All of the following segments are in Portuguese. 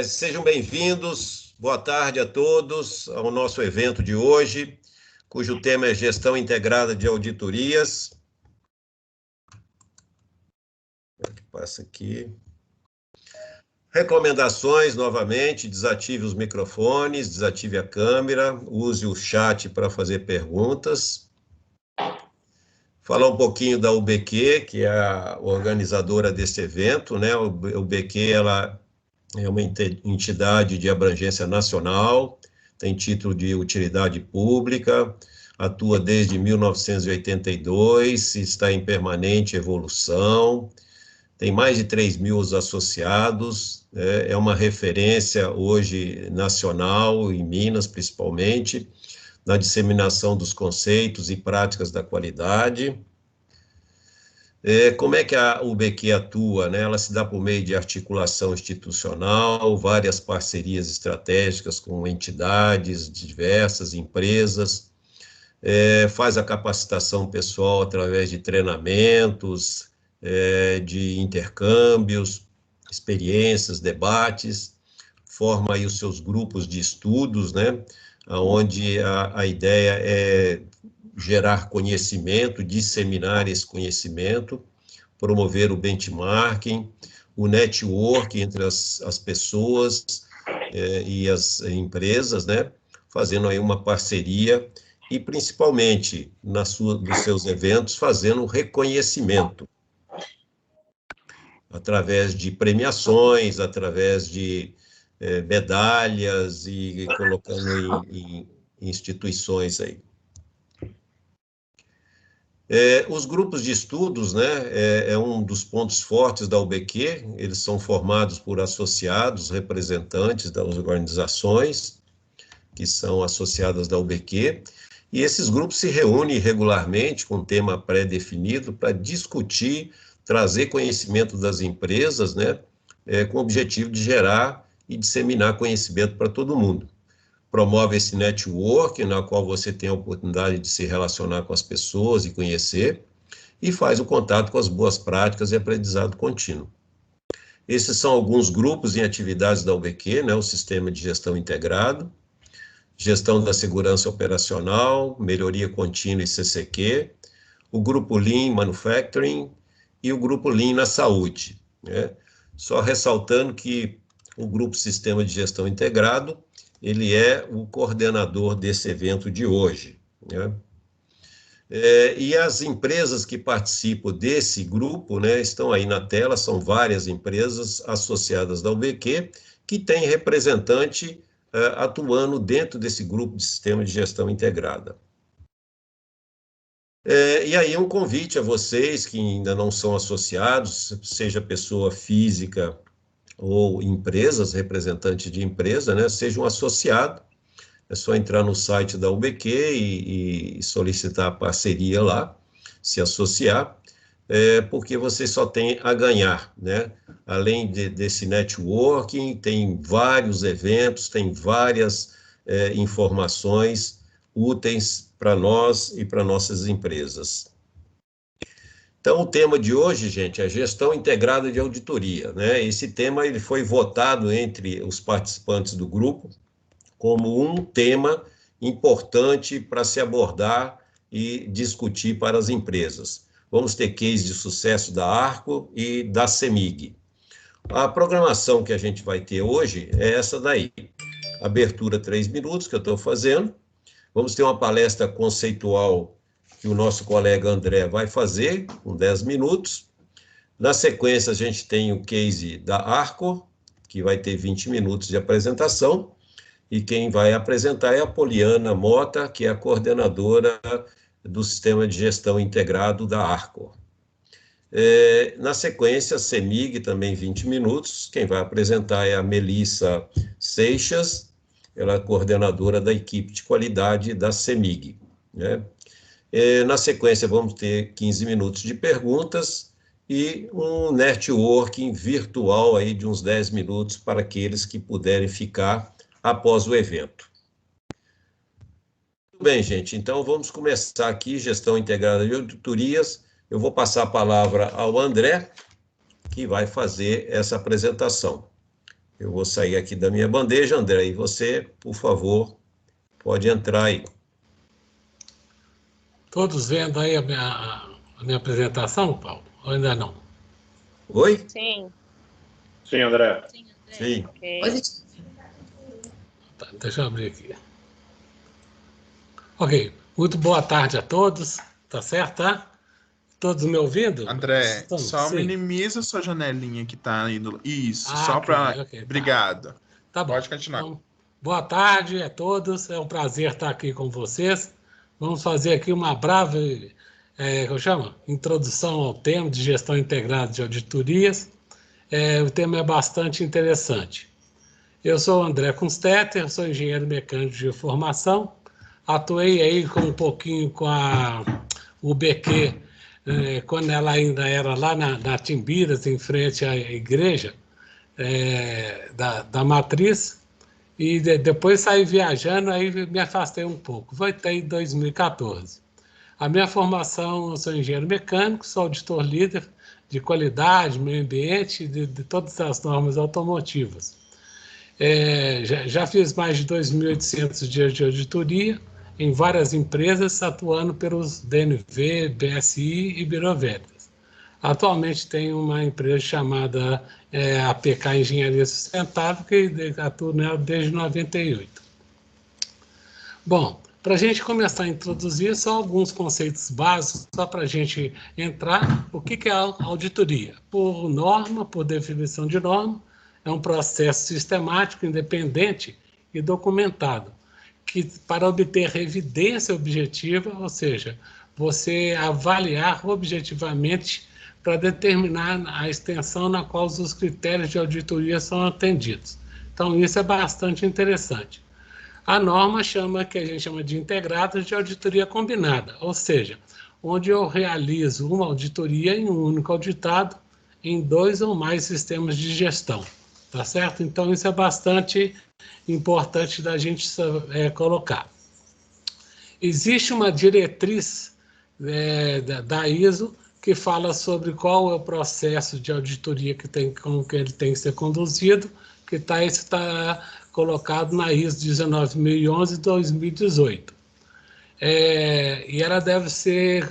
Sejam bem-vindos, boa tarde a todos ao nosso evento de hoje, cujo tema é Gestão Integrada de Auditorias. Passa aqui. Recomendações, novamente, desative os microfones, desative a câmera, use o chat para fazer perguntas. Falar um pouquinho da UBQ, que é a organizadora desse evento, né? A UBQ, ela é uma entidade de abrangência nacional, tem título de utilidade pública, atua desde 1982, está em permanente evolução, tem mais de 3.000 associados, é uma referência hoje nacional, em Minas principalmente, na disseminação dos conceitos e práticas da qualidade. Como é que a UBQ atua, né? Ela se dá por meio de articulação institucional, várias parcerias estratégicas com entidades diversas, empresas, faz a capacitação pessoal através de treinamentos, de intercâmbios, experiências, debates, forma aí os seus grupos de estudos, né? Onde a ideia é gerar conhecimento, disseminar esse conhecimento, promover o benchmarking, o networking entre as pessoas e as empresas, né? Fazendo aí uma parceria e, principalmente, nos seus eventos, fazendo reconhecimento, através de premiações, através de medalhas e colocando em instituições aí. Os grupos de estudos, né, é um dos pontos fortes da UBQ, eles são formados por associados, representantes das organizações que são associadas da UBQ, e esses grupos se reúnem regularmente com tema pré-definido para discutir, trazer conhecimento das empresas, né, com o objetivo de gerar e disseminar conhecimento para todo mundo. Promove esse network, na qual você tem a oportunidade de se relacionar com as pessoas e conhecer, e faz o contato com as boas práticas e aprendizado contínuo. Esses são alguns grupos em atividades da UBQ, né, o Sistema de Gestão Integrado, Gestão da Segurança Operacional, Melhoria Contínua e CCQ, o Grupo Lean Manufacturing e o Grupo Lean na Saúde, né? Só ressaltando que o Grupo Sistema de Gestão Integrado, ele é o coordenador desse evento de hoje, né? E as empresas que participam desse grupo, né, estão aí na tela, são várias empresas associadas da UBQ, que tem representante atuando dentro desse grupo de sistema de gestão integrada. E aí um convite a vocês que ainda não são associados, seja pessoa física ou empresas, representantes de empresa, né, seja um associado, é só entrar no site da UBQ e solicitar a parceria lá, se associar, porque você só tem a ganhar, né? Além desse networking, tem vários eventos, tem várias informações úteis para nós e para nossas empresas. Então, o tema de hoje, gente, é gestão integrada de auditoria, né? Esse tema ele foi votado entre os participantes do grupo como um tema importante para se abordar e discutir para as empresas. Vamos ter case de sucesso da Arco e da CEMIG. A programação que a gente vai ter hoje é essa daí. Abertura 3 minutos que eu estou fazendo. Vamos ter uma palestra conceitual que o nosso colega André vai fazer, com 10 minutos. Na sequência, a gente tem o case da Arco, que vai ter 20 minutos de apresentação, e quem vai apresentar é a Poliana Mota, que é a coordenadora do Sistema de Gestão Integrado da Arco. Na sequência, a CEMIG, também 20 minutos, quem vai apresentar é a Melissa Seixas, ela é coordenadora da equipe de qualidade da CEMIG, né? Na sequência, vamos ter 15 minutos de perguntas e um networking virtual aí de uns 10 minutos para aqueles que puderem ficar após o evento. Muito bem, gente, então vamos começar aqui, gestão integrada de auditorias. Eu vou passar a palavra ao André, que vai fazer essa apresentação. Eu vou sair aqui da minha bandeja, André, e você, por favor, pode entrar aí. Todos vendo aí a minha apresentação, Paulo? Ou ainda não? Oi? Sim. Sim, André. Sim. Ok. Tá, deixa eu abrir aqui. Ok. Muito boa tarde a todos. Tá certo, tá? Todos me ouvindo? André, só Sim. minimiza sua janelinha que tá indo. Isso, Ah, só para. ok, tá. Obrigado. Tá bom. Pode continuar. Então, boa tarde a todos. É um prazer estar aqui com vocês. Vamos fazer aqui uma breve, como chama? Introdução ao tema de gestão integrada de auditorias. O tema é bastante interessante. Eu sou André Kunstetter, sou engenheiro mecânico de formação. Atuei aí com um pouquinho com a UBQ, quando ela ainda era lá na Timbiras, em frente à igreja da Matriz. E depois saí viajando, aí me afastei um pouco. Foi até em 2014. A minha formação, eu sou engenheiro mecânico, sou auditor líder de qualidade, meio ambiente, de todas as normas automotivas. Já fiz mais de 2.800 dias de auditoria em várias empresas, atuando pelos DNV, BSI e Bureau Veritas. Atualmente tenho uma empresa chamada APK Engenharia Sustentável, que atuo nela desde 98. Bom, para a gente começar a introduzir só alguns conceitos básicos, só para a gente entrar, o que é a auditoria? Por norma, por definição de norma, é um processo sistemático, independente e documentado, que para obter evidência objetiva, ou seja, você avaliar objetivamente para determinar a extensão na qual os critérios de auditoria são atendidos. Então, isso é bastante interessante. A norma que a gente chama de integradas de auditoria combinada, ou seja, onde eu realizo uma auditoria em um único auditado em 2 ou mais sistemas de gestão, tá certo? Então, isso é bastante importante da gente colocar. Existe uma diretriz da ISO que fala sobre qual é o processo de auditoria como que ele tem que ser conduzido, que está colocado na ISO 19011-2018. E ela deve ser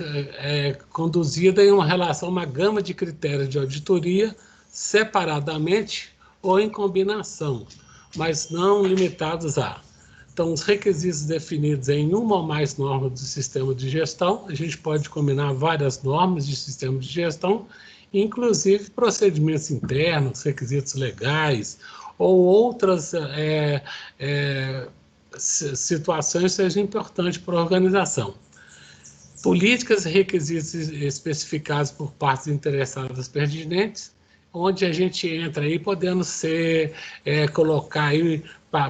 conduzida em uma gama de critérios de auditoria, separadamente ou em combinação, mas não limitados a. Então, os requisitos definidos em uma ou mais normas do sistema de gestão, a gente pode combinar várias normas de sistema de gestão, inclusive procedimentos internos, requisitos legais, ou outras situações que sejam importantes para a organização. Políticas e requisitos especificados por partes interessadas pertinentes, onde a gente entra aí podendo colocar aí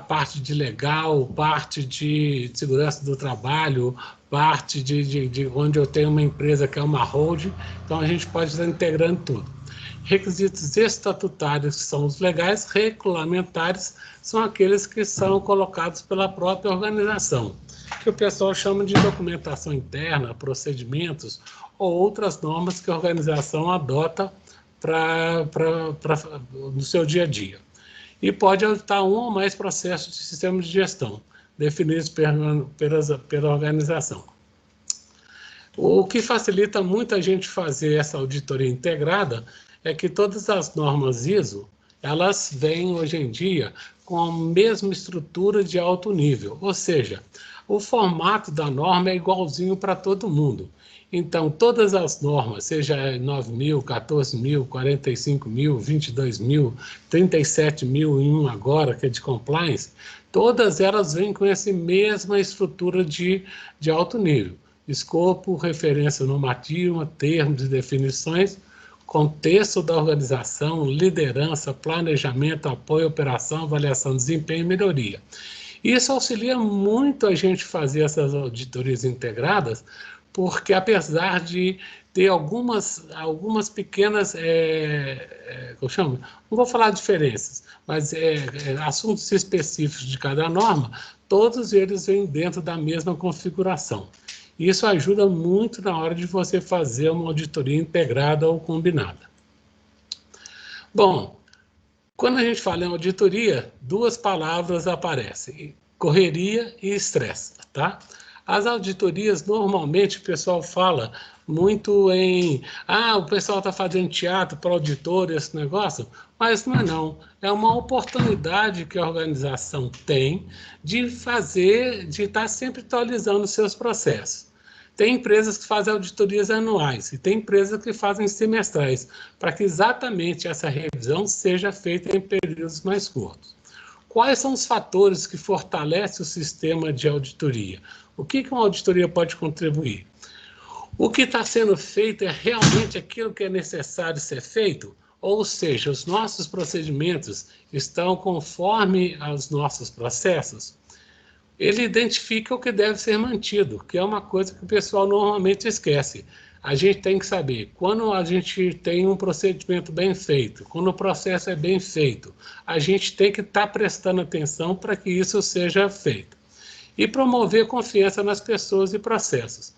parte de legal, parte de segurança do trabalho, parte de onde eu tenho uma empresa que é uma holding, então a gente pode estar integrando tudo. Requisitos estatutários, que são os legais, regulamentares, são aqueles que são colocados pela própria organização, que o pessoal chama de documentação interna, procedimentos ou outras normas que a organização adota no seu dia a dia. E pode auditar um ou mais processos de sistemas de gestão, definidos pela organização. O que facilita muito a gente fazer essa auditoria integrada é que todas as normas ISO, elas vêm hoje em dia com a mesma estrutura de alto nível, ou seja, o formato da norma é igualzinho para todo mundo. Então, todas as normas, seja 9.000, 14.000, 45.000, 22.000, 37.001 agora, que é de compliance, todas elas vêm com essa mesma estrutura de alto nível. Escopo, referência normativa, termos e definições, contexto da organização, liderança, planejamento, apoio, operação, avaliação, desempenho e melhoria. Isso auxilia muito a gente fazer essas auditorias integradas, porque apesar de ter algumas pequenas, eu chamo, não vou falar diferenças, mas assuntos específicos de cada norma, todos eles vêm dentro da mesma configuração. Isso ajuda muito na hora de você fazer uma auditoria integrada ou combinada. Bom, Quando a gente fala em auditoria, duas palavras aparecem, correria e estresse, tá? As auditorias, normalmente, o pessoal fala muito em o pessoal está fazendo teatro para auditor, esse negócio, mas não é não. É uma oportunidade que a organização tem de estar sempre atualizando os seus processos. Tem empresas que fazem auditorias anuais e tem empresas que fazem semestrais, para que exatamente essa revisão seja feita em períodos mais curtos. Quais são os fatores que fortalecem o sistema de auditoria? O que uma auditoria pode contribuir? O que está sendo feito é realmente aquilo que é necessário ser feito? Ou seja, os nossos procedimentos estão conforme aos nossos processos? Ele identifica o que deve ser mantido, que é uma coisa que o pessoal normalmente esquece. A gente tem que saber, quando a gente tem um procedimento bem feito, quando o processo é bem feito, a gente tem que estar prestando atenção para que isso seja feito. E promover confiança nas pessoas e processos.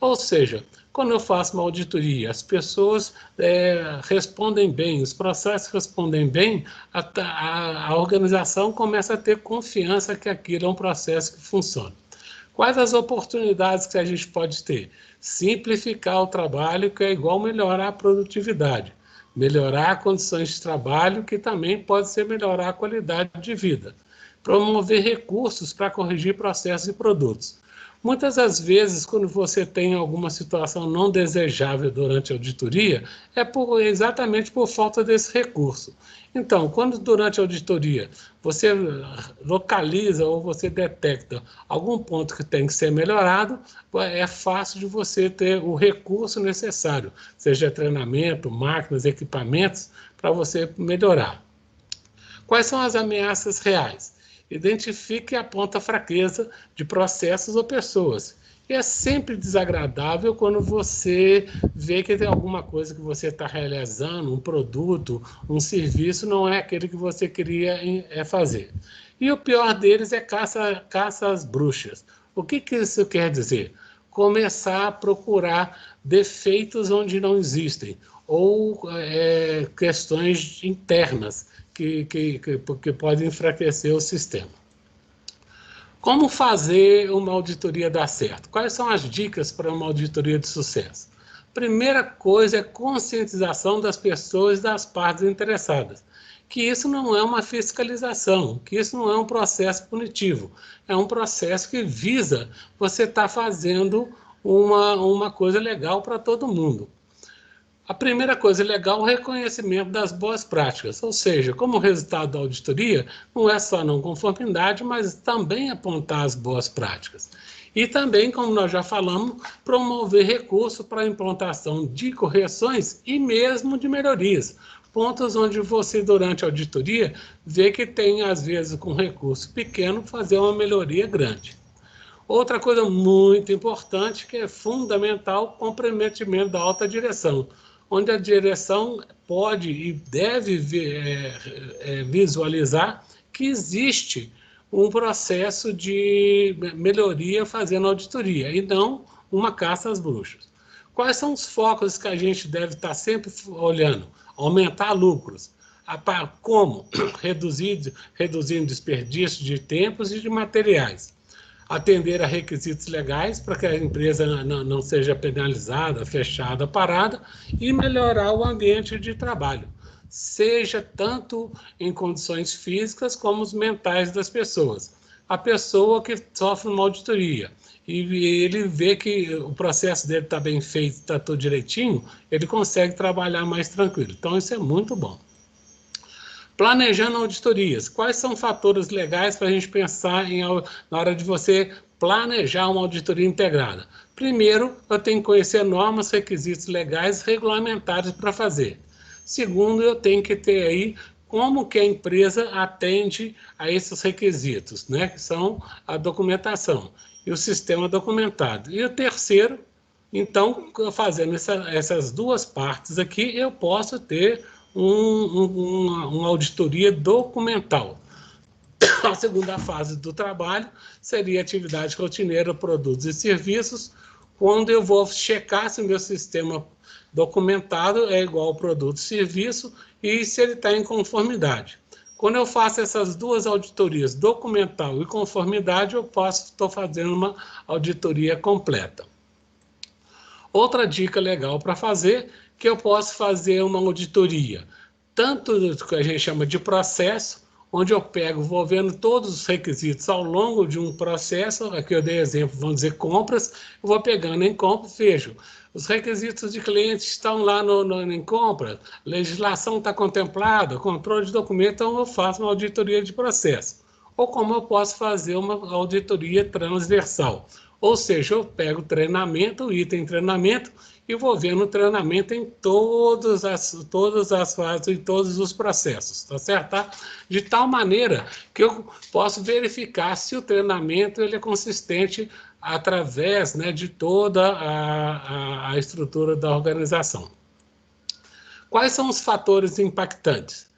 Ou seja, quando eu faço uma auditoria, as pessoas respondem bem, os processos respondem bem, a organização começa a ter confiança que aquilo é um processo que funciona. Quais as oportunidades que a gente pode ter? Simplificar o trabalho, que é igual melhorar a produtividade. Melhorar condições de trabalho, que também pode ser melhorar a qualidade de vida. Promover recursos para corrigir processos e produtos. Muitas das vezes, quando você tem alguma situação não desejável durante a auditoria, é exatamente por falta desse recurso. Então, quando durante a auditoria você localiza ou você detecta algum ponto que tem que ser melhorado, é fácil de você ter o recurso necessário, seja treinamento, máquinas, equipamentos, para você melhorar. Quais são as ameaças reais? Identifique e aponta a fraqueza de processos ou pessoas. E é sempre desagradável quando você vê que tem alguma coisa que você está realizando, um produto, um serviço, não é aquele que você queria fazer. E o pior deles é caça às bruxas. O que isso quer dizer? Começar a procurar defeitos onde não existem, ou questões internas, que pode enfraquecer o sistema. Como fazer uma auditoria dar certo? Quais são as dicas para uma auditoria de sucesso? Primeira coisa é conscientização das pessoas e das partes interessadas, que isso não é uma fiscalização, que isso não é um processo punitivo, é um processo que visa você estar fazendo uma coisa legal para todo mundo. A primeira coisa legal é o reconhecimento das boas práticas, ou seja, como resultado da auditoria, não é só não conformidade, mas também apontar as boas práticas. E também, como nós já falamos, promover recursos para a implantação de correções e mesmo de melhorias. Pontos onde você, durante a auditoria, vê que tem, às vezes, com recurso pequeno, fazer uma melhoria grande. Outra coisa muito importante, que é fundamental, o comprometimento da alta direção, onde a direção pode e deve visualizar que existe um processo de melhoria fazendo auditoria, e não uma caça às bruxas. Quais são os focos que a gente deve estar sempre olhando? Aumentar lucros. Como? Reduzindo desperdício de tempos e de materiais. Atender a requisitos legais para que a empresa não seja penalizada, fechada, parada, e melhorar o ambiente de trabalho, seja tanto em condições físicas como os mentais das pessoas. A pessoa que sofre uma auditoria e ele vê que o processo dele está bem feito, está tudo direitinho, ele consegue trabalhar mais tranquilo. Então, isso é muito bom. Planejando auditorias. Quais são fatores legais para a gente pensar na hora de você planejar uma auditoria integrada? Primeiro, eu tenho que conhecer normas, requisitos legais regulamentares para fazer. Segundo, eu tenho que ter aí como que a empresa atende a esses requisitos, né, que são a documentação e o sistema documentado. E o terceiro, então, fazendo essas duas partes aqui, eu posso ter uma auditoria documental. A segunda fase do trabalho seria atividade rotineira, produtos e serviços, quando eu vou checar se o meu sistema documentado é igual ao produto e serviço e se ele está em conformidade. Quando eu faço essas duas auditorias, documental e conformidade, eu estou fazendo uma auditoria completa. Outra dica legal para fazer, que eu posso fazer uma auditoria, tanto do que a gente chama de processo, onde eu pego, vou vendo todos os requisitos ao longo de um processo, aqui eu dei exemplo, vamos dizer, compras, eu vou pegando em compra, vejo, os requisitos de cliente estão lá em compra, legislação está contemplada, controle de documento, então eu faço uma auditoria de processo. Ou como eu posso fazer uma auditoria transversal, ou seja, eu pego treinamento, o item treinamento, e vou vendo o treinamento em todas as fases, em todos os processos, tá certo? Tá? De tal maneira que eu posso verificar se o treinamento ele é consistente através, né, de toda a estrutura da organização. Quais são os fatores impactantes?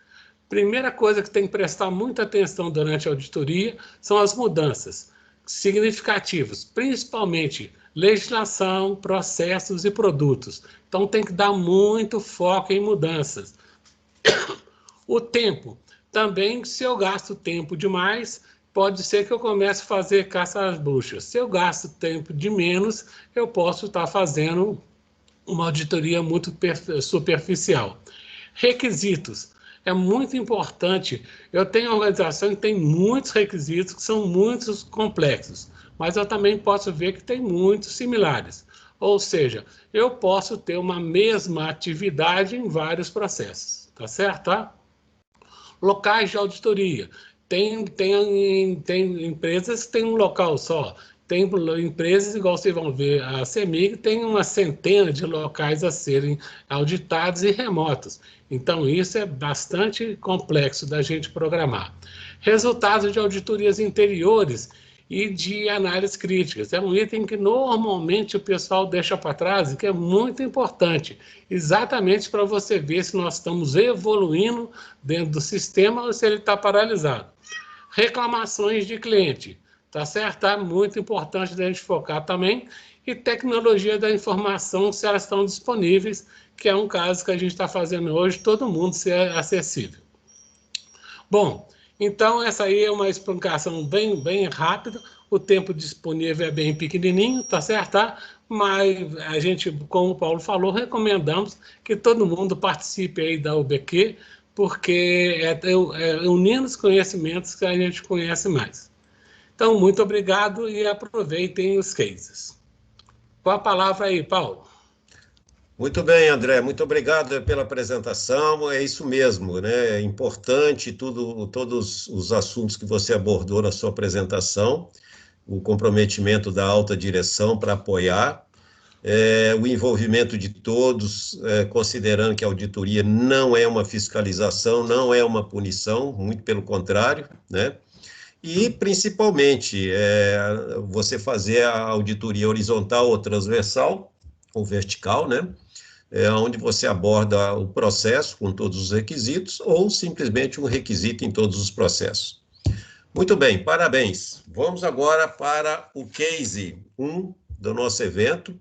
Primeira coisa que tem que prestar muita atenção durante a auditoria são as mudanças significativas, principalmente legislação, processos e produtos. Então, tem que dar muito foco em mudanças. O tempo. Também, se eu gasto tempo demais, pode ser que eu comece a fazer caça às bruxas. Se eu gasto tempo de menos, eu posso estar fazendo uma auditoria muito superficial. Requisitos. É muito importante. Eu tenho organização que tem muitos requisitos que são muito complexos, mas eu também posso ver que tem muitos similares. Ou seja, eu posso ter uma mesma atividade em vários processos, tá certo? Tá? Locais de auditoria. Tem empresas que têm um local só. Tem empresas, igual vocês vão ver, a CEMIG tem uma centena de locais a serem auditados e remotos. Então, isso é bastante complexo da gente programar. Resultados de auditorias interiores e de análises críticas. É um item que normalmente o pessoal deixa para trás e que é muito importante, exatamente para você ver se nós estamos evoluindo dentro do sistema ou se ele está paralisado. Reclamações de cliente. Tá certo? Tá muito importante da gente focar também. E tecnologia da informação, se elas estão disponíveis, que é um caso que a gente está fazendo hoje, todo mundo ser acessível. Bom, então essa aí é uma explicação bem rápida, o tempo disponível é bem pequenininho, tá certo? Tá? Mas a gente, como o Paulo falou, recomendamos que todo mundo participe aí da UBQ, porque é unindo os conhecimentos que a gente conhece mais. Então, muito obrigado e aproveitem os cases. Com a palavra aí, Paulo. Muito bem, André, muito obrigado pela apresentação, é isso mesmo, né? É importante todos os assuntos que você abordou na sua apresentação, o comprometimento da alta direção para apoiar, o envolvimento de todos, considerando que a auditoria não é uma fiscalização, não é uma punição, muito pelo contrário, né? E, principalmente, você fazer a auditoria horizontal ou transversal, ou vertical, né? Onde você aborda o processo com todos os requisitos, ou simplesmente um requisito em todos os processos. Muito bem, parabéns. Vamos agora para o case 1 do nosso evento,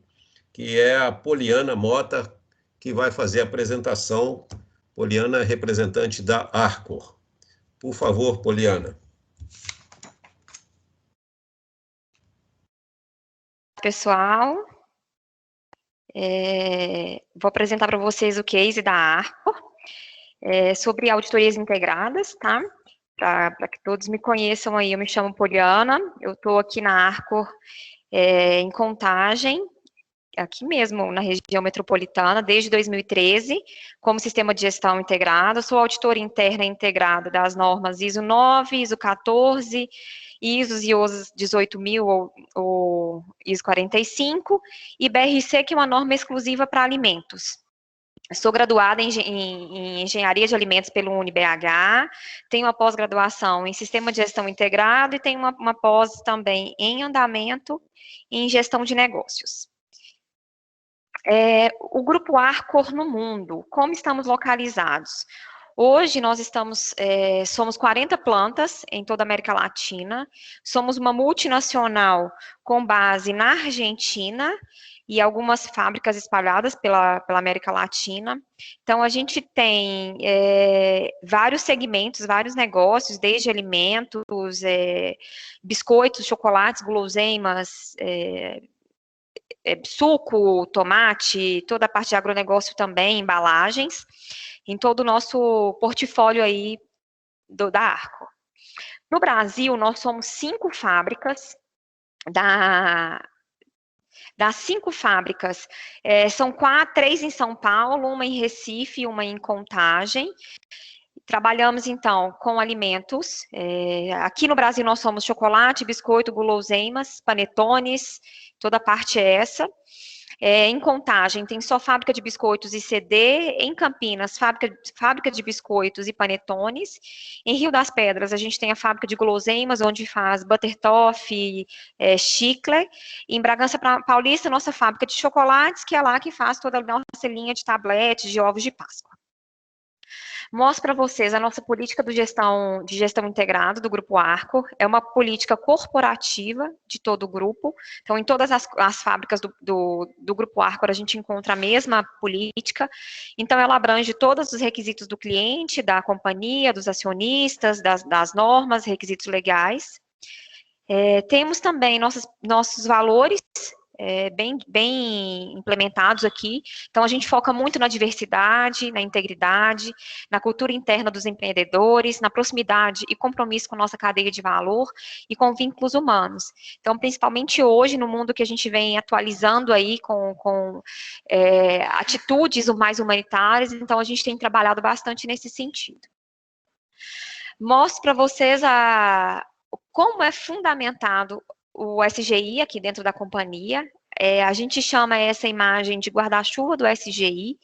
que é a Poliana Mota, que vai fazer a apresentação. Poliana, representante da Arcor. Por favor, Poliana. Pessoal, vou apresentar para vocês o case da Arcor, sobre auditorias integradas, tá? Para que todos me conheçam aí, eu me chamo Poliana, eu estou aqui na Arcor em Contagem, aqui mesmo na região metropolitana, desde 2013, como sistema de gestão integrado, sou auditora interna integrada das normas ISO 9, ISO 14, ISOs e OSAs 18.000 ou ISO 45, e BRC, que é uma norma exclusiva para alimentos. Sou graduada em Engenharia de Alimentos pelo UniBH, tenho uma pós-graduação em Sistema de Gestão Integrado e tenho uma pós também em Andamento e em Gestão de Negócios. O Grupo Arcor no mundo, como estamos localizados? Hoje nós somos 40 plantas em toda a América Latina, somos uma multinacional com base na Argentina e algumas fábricas espalhadas pela América Latina. Então, a gente tem vários segmentos, vários negócios, desde alimentos, biscoitos, chocolates, guloseimas, suco, tomate, toda a parte de agronegócio também, embalagens, em todo o nosso portfólio aí da Arco. No Brasil, nós somos 5 fábricas. Das 5 fábricas, são 3 em São Paulo, uma em Recife e uma em Contagem. Trabalhamos, então, com alimentos. Aqui no Brasil, nós somos chocolate, biscoito, guloseimas, panetones, toda a parte é essa. Em Contagem, tem só fábrica de biscoitos e CD. Em Campinas, fábrica de biscoitos e panetones. Em Rio das Pedras, a gente tem a fábrica de guloseimas, onde faz buttertoffee, chicle. Em Bragança Paulista, nossa fábrica de chocolates, que é lá que faz toda a nossa linha de tabletes, de ovos de Páscoa. Mostro para vocês a nossa política de gestão integrada do Grupo Arco. É uma política corporativa de todo o grupo. Então, em todas as fábricas do Grupo Arco, a gente encontra a mesma política. Então, ela abrange todos os requisitos do cliente, da companhia, dos acionistas, das normas, requisitos legais. Temos também nossos valores bem implementados aqui. Então, a gente foca muito na diversidade, na integridade, na cultura interna dos empreendedores, na proximidade e compromisso com nossa cadeia de valor e com vínculos humanos. Então, principalmente hoje, no mundo que a gente vem atualizando aí com atitudes mais humanitárias, então a gente tem trabalhado bastante nesse sentido. Mostro para vocês como é fundamentado o SGI aqui dentro da companhia. A gente chama essa imagem de guarda-chuva do SGI,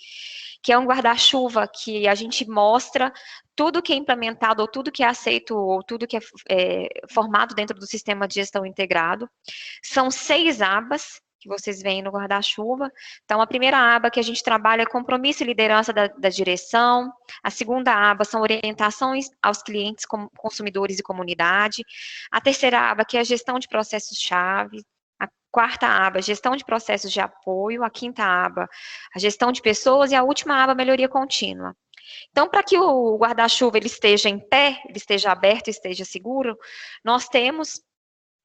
que é um guarda-chuva que a gente mostra tudo que é implementado, ou tudo que é aceito, ou tudo que é formado dentro do sistema de gestão integrado. São 6 abas que vocês veem no guarda-chuva. Então, a primeira aba que a gente trabalha é compromisso e liderança da direção. A segunda aba são orientações aos clientes, consumidores e comunidade. A terceira aba, que é a gestão de processos-chave. A quarta aba, gestão de processos de apoio. A quinta aba, a gestão de pessoas. E a última aba, melhoria contínua. Então, para que o guarda-chuva ele esteja em pé, ele esteja aberto, esteja seguro, nós temos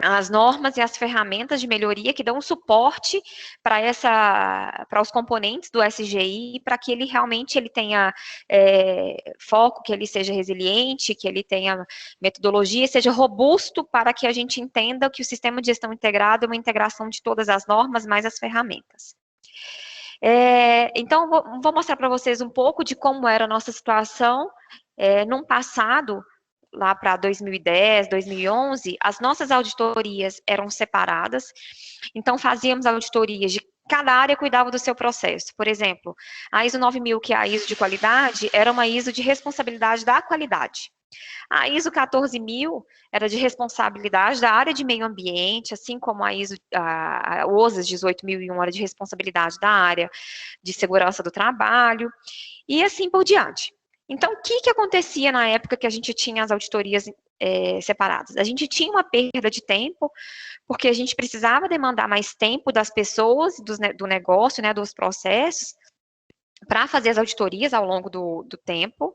as normas e as ferramentas de melhoria que dão suporte para os componentes do SGI, para que ele realmente tenha foco, que ele seja resiliente, que ele tenha metodologia, seja robusto, para que a gente entenda que o sistema de gestão integrado é uma integração de todas as normas, mais as ferramentas. Então, vou mostrar para vocês um pouco de como era a nossa situação num passado, lá para 2010, 2011, as nossas auditorias eram separadas, então fazíamos auditorias de cada área cuidava do seu processo. Por exemplo, a ISO 9000, que é a ISO de qualidade, era uma ISO de responsabilidade da qualidade. A ISO 14000 era de responsabilidade da área de meio ambiente, assim como a OSAS 18001 era de responsabilidade da área de segurança do trabalho, e assim por diante. Então, o que acontecia na época que a gente tinha as auditorias separadas? A gente tinha uma perda de tempo, porque a gente precisava demandar mais tempo das pessoas, do negócio, né, dos processos, para fazer as auditorias ao longo do tempo.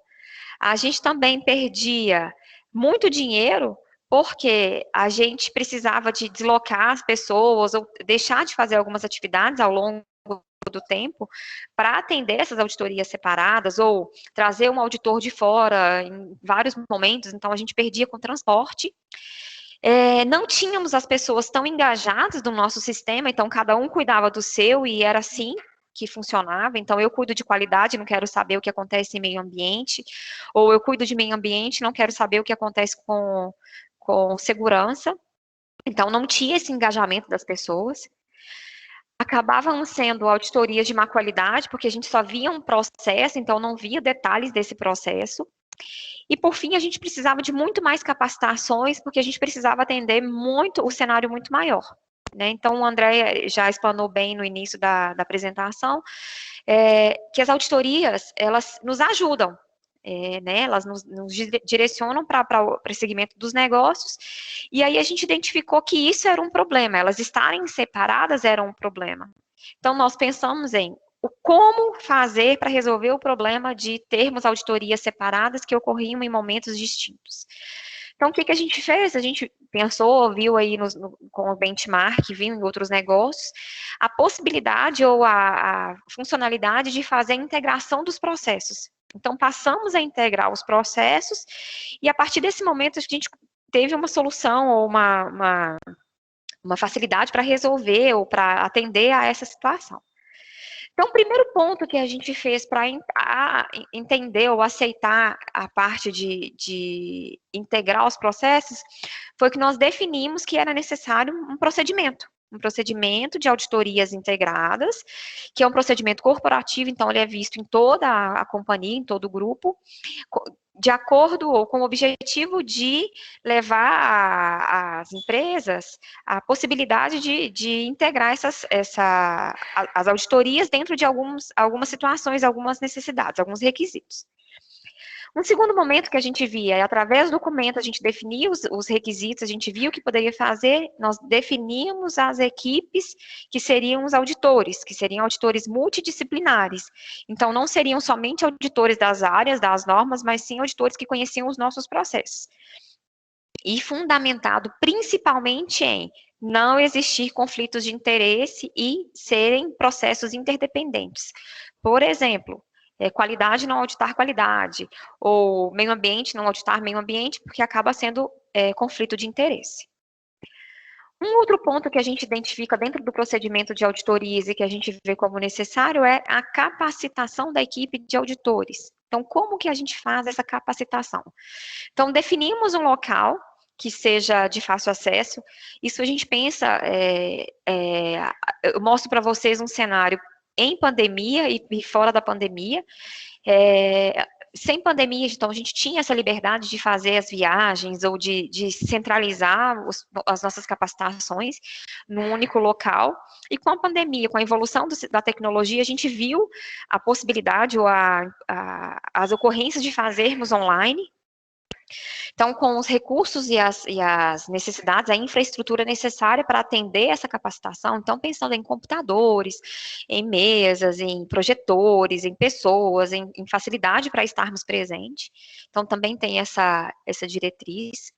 A gente também perdia muito dinheiro, porque a gente precisava de deslocar as pessoas, ou deixar de fazer algumas atividades ao longo do tempo, para atender essas auditorias separadas, ou trazer um auditor de fora em vários momentos, então a gente perdia com transporte. Não tínhamos as pessoas tão engajadas no nosso sistema, então cada um cuidava do seu, e era assim que funcionava. Então, eu cuido de qualidade, não quero saber o que acontece em meio ambiente, ou eu cuido de meio ambiente, não quero saber o que acontece com segurança. Então, não tinha esse engajamento das pessoas. Acabavam sendo auditorias de má qualidade, porque a gente só via um processo, então não via detalhes desse processo. E, por fim, a gente precisava de muito mais capacitações, porque a gente precisava atender o cenário muito maior. Né? Então, o André já explanou bem no início da apresentação, que as auditorias, elas nos ajudam né, elas nos direcionam para o segmento dos negócios, e aí a gente identificou que isso era um problema, elas estarem separadas era um problema. Então, nós pensamos em como fazer para resolver o problema de termos auditorias separadas que ocorriam em momentos distintos. Então, o que a gente fez? A gente pensou, viu aí com o benchmark, viu em outros negócios, a possibilidade ou a funcionalidade de fazer a integração dos processos. Então, passamos a integrar os processos e, a partir desse momento, a gente teve uma solução ou uma facilidade para resolver ou para atender a essa situação. Então, o primeiro ponto que a gente fez para entender ou aceitar a parte de integrar os processos foi que nós definimos que era necessário um procedimento de auditorias integradas, que é um procedimento corporativo, então ele é visto em toda a companhia, em todo o grupo, de acordo ou com o objetivo de levar às empresas a possibilidade de integrar as auditorias dentro de algumas situações, algumas necessidades, alguns requisitos. Um segundo momento que a gente via, através do documento, a gente definia os requisitos, a gente via o que poderia fazer, nós definíamos as equipes que seriam os auditores, que seriam auditores multidisciplinares. Então, não seriam somente auditores das áreas, das normas, mas sim auditores que conheciam os nossos processos. E fundamentado principalmente em não existir conflitos de interesse e serem processos interdependentes. Por exemplo, qualidade não auditar qualidade, ou meio ambiente não auditar meio ambiente, porque acaba sendo conflito de interesse. Um outro ponto que a gente identifica dentro do procedimento de auditorias e que a gente vê como necessário é a capacitação da equipe de auditores. Então, como que a gente faz essa capacitação? Então, definimos um local que seja de fácil acesso. Isso a gente pensa, eu mostro para vocês um cenário em pandemia e fora da pandemia. Sem pandemia, então, a gente tinha essa liberdade de fazer as viagens ou de centralizar as nossas capacitações num único local. E com a pandemia, com a evolução da tecnologia, a gente viu a possibilidade ou as ocorrências de fazermos online. Então, com os recursos e as necessidades, a infraestrutura necessária para atender essa capacitação, então, pensando em computadores, em mesas, em projetores, em pessoas, em facilidade para estarmos presentes. Então, também tem essa diretriz.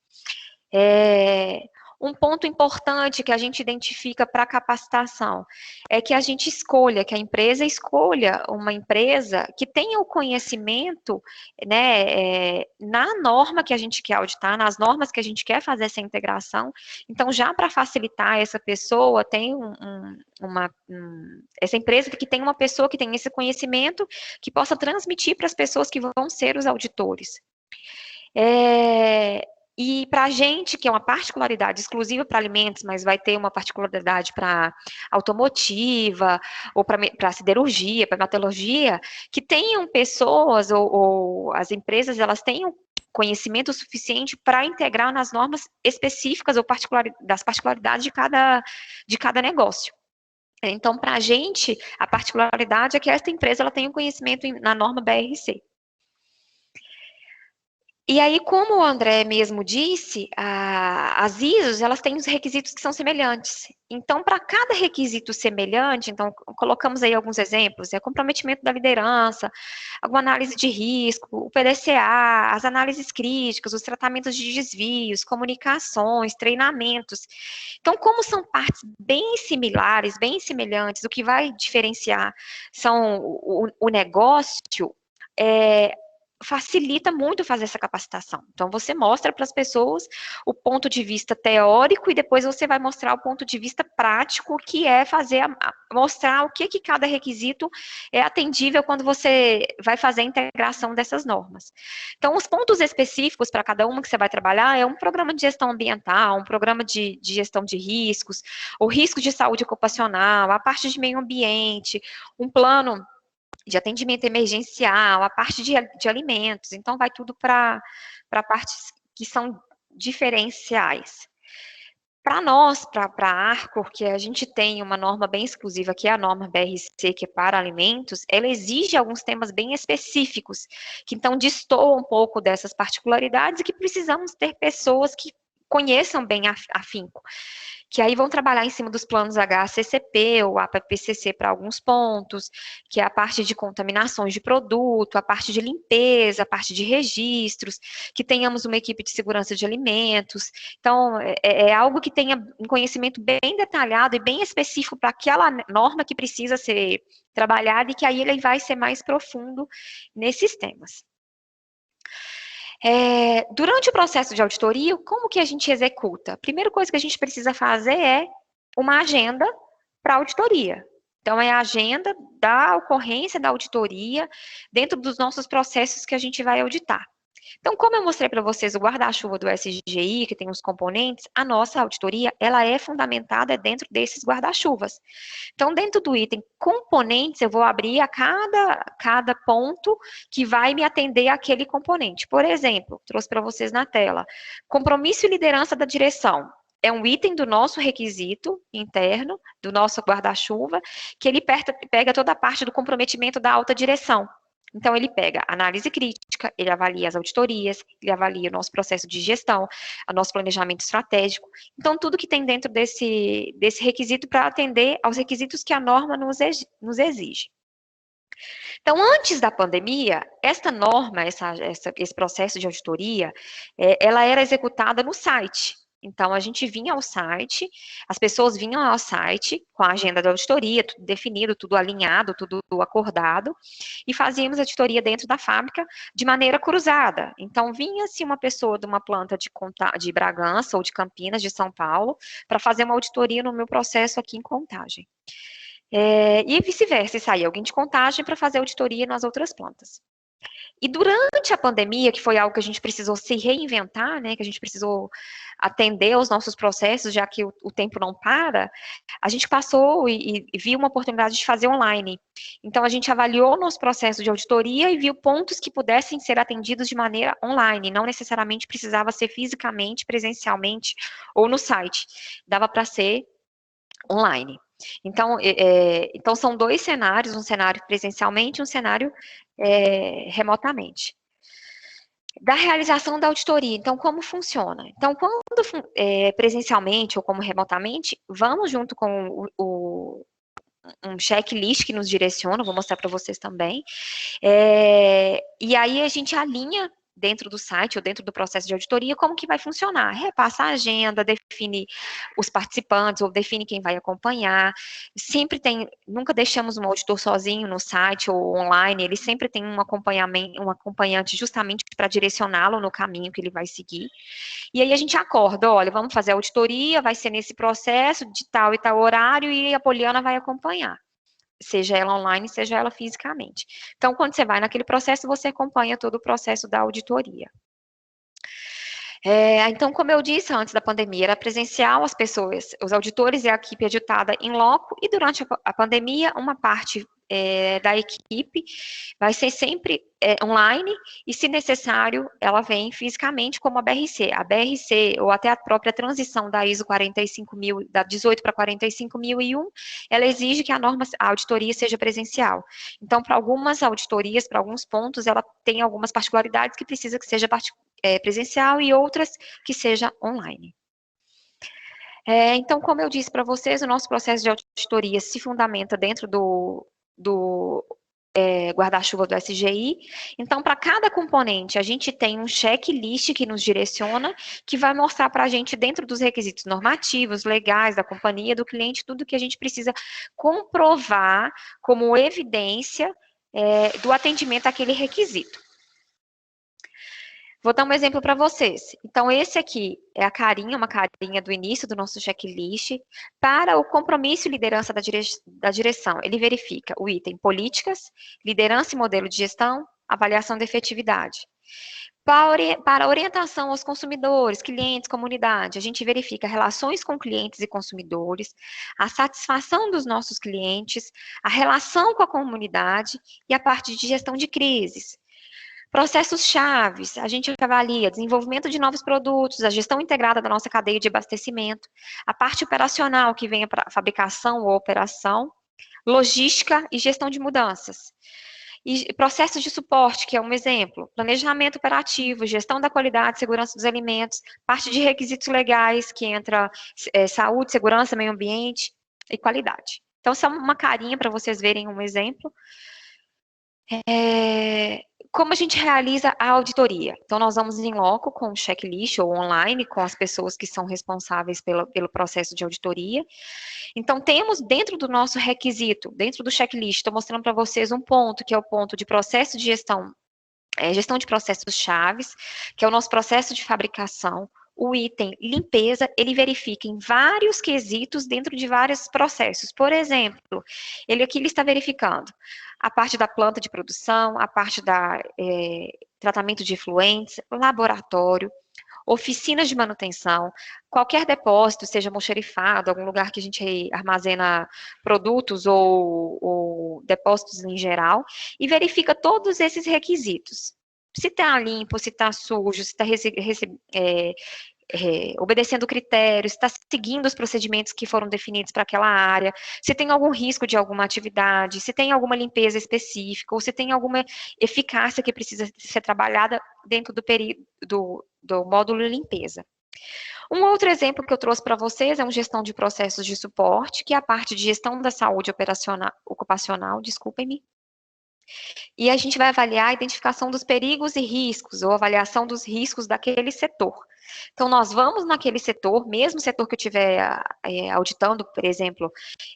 Um ponto importante que a gente identifica para a capacitação é que a gente escolha, que a empresa escolha uma empresa que tenha o conhecimento, né, na norma que a gente quer auditar, nas normas que a gente quer fazer essa integração. Então, já para facilitar essa pessoa, tem essa empresa que tem uma pessoa que tem esse conhecimento, que possa transmitir para as pessoas que vão ser os auditores. E para a gente, que é uma particularidade exclusiva para alimentos, mas vai ter uma particularidade para automotiva, ou para siderurgia, para metalurgia, que tenham pessoas, ou as empresas, elas tenham conhecimento suficiente para integrar nas normas específicas ou das particularidades de cada negócio. Então, para a gente, a particularidade é que esta empresa ela tem um conhecimento na norma BRC. E aí, como o André mesmo disse, as ISOs, elas têm os requisitos que são semelhantes. Então, para cada requisito semelhante, então, colocamos aí alguns exemplos, comprometimento da liderança, alguma análise de risco, o PDCA, as análises críticas, os tratamentos de desvios, comunicações, treinamentos. Então, como são partes bem similares, bem semelhantes, o que vai diferenciar são o negócio, facilita muito fazer essa capacitação. Então, você mostra para as pessoas o ponto de vista teórico e depois você vai mostrar o ponto de vista prático, que é mostrar o que cada requisito é atendível quando você vai fazer a integração dessas normas. Então, os pontos específicos para cada uma que você vai trabalhar é um programa de gestão ambiental, um programa de gestão de riscos, o risco de saúde ocupacional, a parte de meio ambiente, um plano de atendimento emergencial, a parte de alimentos. Então, vai tudo para partes que são diferenciais. Para nós, para a Arcor, que a gente tem uma norma bem exclusiva, que é a norma BRC, que é para alimentos, ela exige alguns temas bem específicos, que então destoam um pouco dessas particularidades e que precisamos ter pessoas que conheçam bem afinco, que aí vão trabalhar em cima dos planos HACCP ou APPCC para alguns pontos, que é a parte de contaminações de produto, a parte de limpeza, a parte de registros, que tenhamos uma equipe de segurança de alimentos. Então, é algo que tenha um conhecimento bem detalhado e bem específico para aquela norma que precisa ser trabalhada e que aí ele vai ser mais profundo nesses temas. Durante o processo de auditoria, como que a gente executa? A primeira coisa que a gente precisa fazer é uma agenda para auditoria. Então, é a agenda da ocorrência da auditoria dentro dos nossos processos que a gente vai auditar. Então, como eu mostrei para vocês o guarda-chuva do SGI, que tem os componentes, a nossa auditoria, ela é fundamentada dentro desses guarda-chuvas. Então, dentro do item componentes, eu vou abrir a cada ponto que vai me atender àquele componente. Por exemplo, trouxe para vocês na tela, compromisso e liderança da direção. É um item do nosso requisito interno, do nosso guarda-chuva, que ele pega toda a parte do comprometimento da alta direção. Então, ele pega análise crítica, ele avalia as auditorias, ele avalia o nosso processo de gestão, o nosso planejamento estratégico. Então, tudo que tem dentro desse requisito para atender aos requisitos que a norma nos exige. Então, antes da pandemia, esta norma, esse processo de auditoria, ela era executada no site. Então, a gente vinha ao site, as pessoas vinham ao site com a agenda da auditoria, tudo definido, tudo alinhado, tudo acordado, e fazíamos a auditoria dentro da fábrica de maneira cruzada. Então, vinha-se uma pessoa de uma planta de Bragança ou de Campinas, de São Paulo, para fazer uma auditoria no meu processo aqui em Contagem. E vice-versa, saía alguém de Contagem para fazer auditoria nas outras plantas. E durante a pandemia, que foi algo que a gente precisou se reinventar, né, que a gente precisou atender aos nossos processos, já que o tempo não para, a gente passou e viu uma oportunidade de fazer online. Então, a gente avaliou o nosso processo de auditoria e viu pontos que pudessem ser atendidos de maneira online, não necessariamente precisava ser fisicamente, presencialmente ou no site. Dava para ser online. Então, então, são dois cenários, um cenário presencialmente e um cenário remotamente. Da realização da auditoria, então, como funciona? Então, quando presencialmente ou como remotamente, vamos junto com um checklist que nos direciona, vou mostrar para vocês também, e aí a gente alinha dentro do site ou dentro do processo de auditoria, como que vai funcionar? Repassa a agenda, define os participantes ou define quem vai acompanhar. Sempre nunca deixamos um auditor sozinho no site ou online, ele sempre tem um acompanhante justamente para direcioná-lo no caminho que ele vai seguir. E aí a gente acorda, olha, vamos fazer a auditoria, vai ser nesse processo de tal e tal horário e a Poliana vai acompanhar. Seja ela online, seja ela fisicamente. Então, quando você vai naquele processo, você acompanha todo o processo da auditoria. Então, como eu disse antes da pandemia, era presencial, as pessoas, os auditores e a equipe auditada em loco, e durante a pandemia, uma parte da equipe vai ser sempre online, e se necessário, ela vem fisicamente como a BRC. A BRC, ou até a própria transição da ISO 45000, da 18 para 45001, ela exige que a auditoria seja presencial. Então, para algumas auditorias, para alguns pontos, ela tem algumas particularidades que precisa que seja presencial e outras que seja online. Então, como eu disse para vocês, o nosso processo de auditoria se fundamenta dentro do guarda-chuva do SGI. Então, para cada componente, a gente tem um checklist que nos direciona, que vai mostrar para a gente, dentro dos requisitos normativos, legais, da companhia, do cliente, tudo que a gente precisa comprovar como evidência do atendimento àquele requisito. Vou dar um exemplo para vocês. Então, esse aqui é uma carinha do início do nosso checklist. Para o compromisso e liderança da direção, ele verifica o item políticas, liderança e modelo de gestão, avaliação de efetividade. Para orientação aos consumidores, clientes, comunidade, a gente verifica relações com clientes e consumidores, a satisfação dos nossos clientes, a relação com a comunidade e a parte de gestão de crises. Processos chaves, a gente avalia desenvolvimento de novos produtos, a gestão integrada da nossa cadeia de abastecimento, a parte operacional que vem para fabricação ou operação, logística e gestão de mudanças. E processos de suporte, que é um exemplo, planejamento operativo, gestão da qualidade, segurança dos alimentos, parte de requisitos legais, que entra saúde, segurança, meio ambiente e qualidade. Então, só uma carinha para vocês verem um exemplo. Como a gente realiza a auditoria? Então, nós vamos em loco com o checklist ou online com as pessoas que são responsáveis pelo processo de auditoria. Então, temos dentro do nosso requisito, dentro do checklist, estou mostrando para vocês um ponto, que é o ponto de processo de gestão, gestão de processos chaves, que é o nosso processo de fabricação. O item limpeza, ele verifica em vários quesitos dentro de vários processos. Por exemplo, ele aqui está verificando a parte da planta de produção, a parte da tratamento de efluentes, laboratório, oficinas de manutenção, qualquer depósito, seja almoxarifado, algum lugar que a gente armazena produtos ou depósitos em geral, e verifica todos esses requisitos. Se está limpo, se está sujo, se está obedecendo critérios, está seguindo os procedimentos que foram definidos para aquela área, se tem algum risco de alguma atividade, se tem alguma limpeza específica, ou se tem alguma eficácia que precisa ser trabalhada dentro do módulo limpeza. Um outro exemplo que eu trouxe para vocês é uma gestão de processos de suporte, que é a parte de gestão da saúde ocupacional, desculpem-me. E a gente vai avaliar a identificação dos perigos e riscos, ou avaliação dos riscos daquele setor. Então, nós vamos naquele setor, mesmo setor que eu estiver auditando, por exemplo,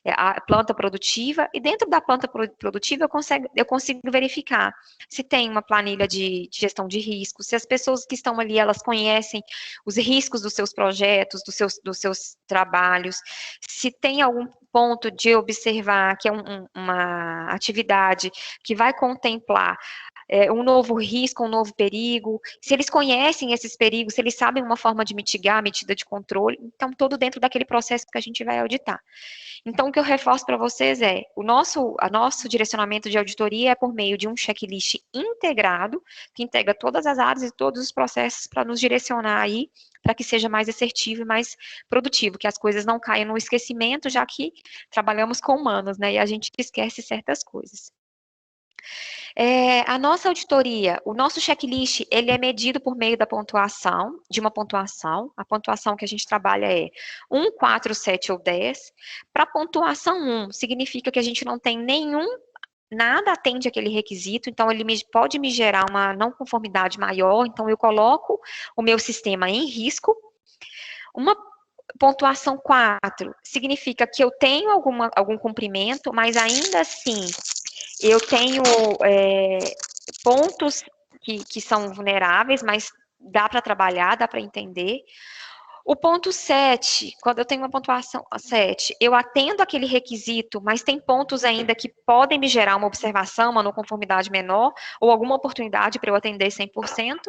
a planta produtiva, e dentro da planta produtiva eu consigo verificar se tem uma planilha de gestão de riscos, se as pessoas que estão ali, elas conhecem os riscos dos seus projetos, dos seus trabalhos, se tem algum ponto de observar que é uma atividade que vai contemplar um novo risco, um novo perigo, se eles conhecem esses perigos, se eles sabem uma forma de mitigar, medida de controle, então, todo dentro daquele processo que a gente vai auditar. Então, o que eu reforço para vocês é, o nosso direcionamento de auditoria é por meio de um checklist integrado, que integra todas as áreas e todos os processos para nos direcionar aí, para que seja mais assertivo e mais produtivo, que as coisas não caiam no esquecimento, já que trabalhamos com humanos, né, e a gente esquece certas coisas. A nossa auditoria, o nosso checklist, ele é medido por meio da pontuação, de uma pontuação. A pontuação que a gente trabalha é 1, 4, 7 ou 10. Para a pontuação 1, significa que a gente não tem nada atende aquele requisito, então ele pode me gerar uma não conformidade maior, então eu coloco o meu sistema em risco. Uma pontuação 4 significa que eu tenho algum cumprimento, mas ainda assim eu tenho pontos que são vulneráveis, mas dá para trabalhar, dá para entender. O ponto 7, quando eu tenho uma pontuação 7, eu atendo aquele requisito, mas tem pontos ainda que podem me gerar uma observação, uma não conformidade menor, ou alguma oportunidade para eu atender 100%.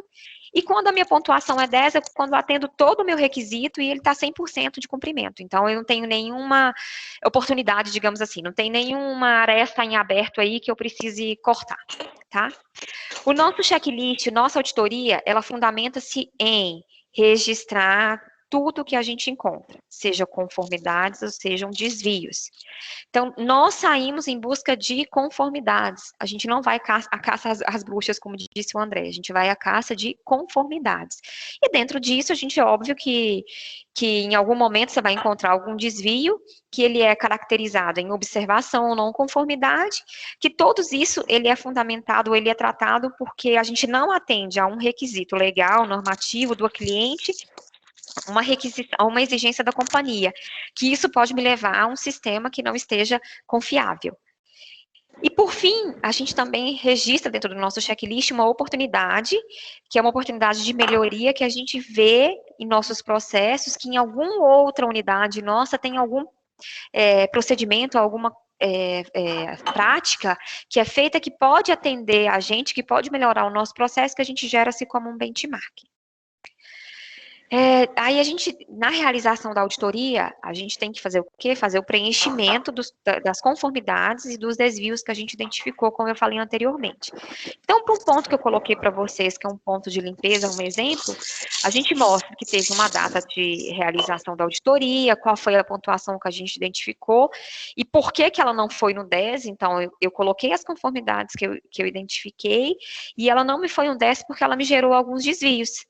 E quando a minha pontuação é 10, é quando eu atendo todo o meu requisito e ele está 100% de cumprimento. Então, eu não tenho nenhuma oportunidade, digamos assim, não tem nenhuma aresta em aberto aí que eu precise cortar, tá? O nosso checklist, nossa auditoria, ela fundamenta-se em registrar tudo que a gente encontra, seja conformidades ou sejam desvios. Então, nós saímos em busca de conformidades. A gente não vai à caça às bruxas, como disse o André, a gente vai à caça de conformidades. E dentro disso, a gente, óbvio que em algum momento você vai encontrar algum desvio, que ele é caracterizado em observação ou não conformidade, que todos isso, ele é fundamentado, ele é tratado porque a gente não atende a um requisito legal, normativo do cliente, uma exigência da companhia, que isso pode me levar a um sistema que não esteja confiável. E, por fim, a gente também registra dentro do nosso checklist uma oportunidade, que é uma oportunidade de melhoria que a gente vê em nossos processos, que em alguma outra unidade nossa tem algum procedimento, alguma prática que é feita que pode atender a gente, que pode melhorar o nosso processo, que a gente gera-se como um benchmark. Aí a gente, na realização da auditoria, a gente tem que fazer o quê? Fazer o preenchimento das conformidades e dos desvios que a gente identificou, como eu falei anteriormente. Então, para um ponto que eu coloquei para vocês, que é um ponto de limpeza, um exemplo, a gente mostra que teve uma data de realização da auditoria, qual foi a pontuação que a gente identificou, e por que que ela não foi no 10, então eu coloquei as conformidades que eu identifiquei, e ela não me foi no 10 porque ela me gerou alguns desvios.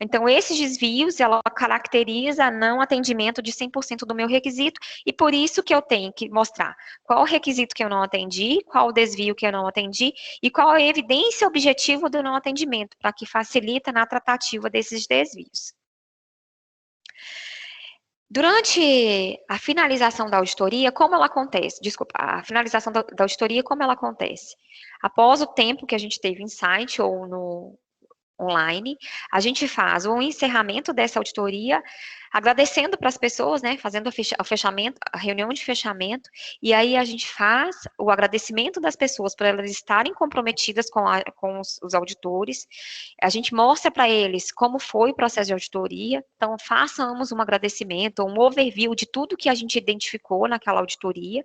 Então, esses desvios, ela caracteriza não atendimento de 100% do meu requisito, e por isso que eu tenho que mostrar qual o requisito que eu não atendi, qual o desvio que eu não atendi, e qual a evidência objetiva do não atendimento, para que facilita na tratativa desses desvios. Durante a finalização da auditoria, como ela acontece? Desculpa, a finalização da auditoria, como ela acontece? Após o tempo que a gente teve em site ou no online, a gente faz o encerramento dessa auditoria, agradecendo para as pessoas, né, fazendo o fechamento, a reunião de fechamento, e aí a gente faz o agradecimento das pessoas por elas estarem comprometidas com os auditores, a gente mostra para eles como foi o processo de auditoria, então façamos um agradecimento, um overview de tudo que a gente identificou naquela auditoria,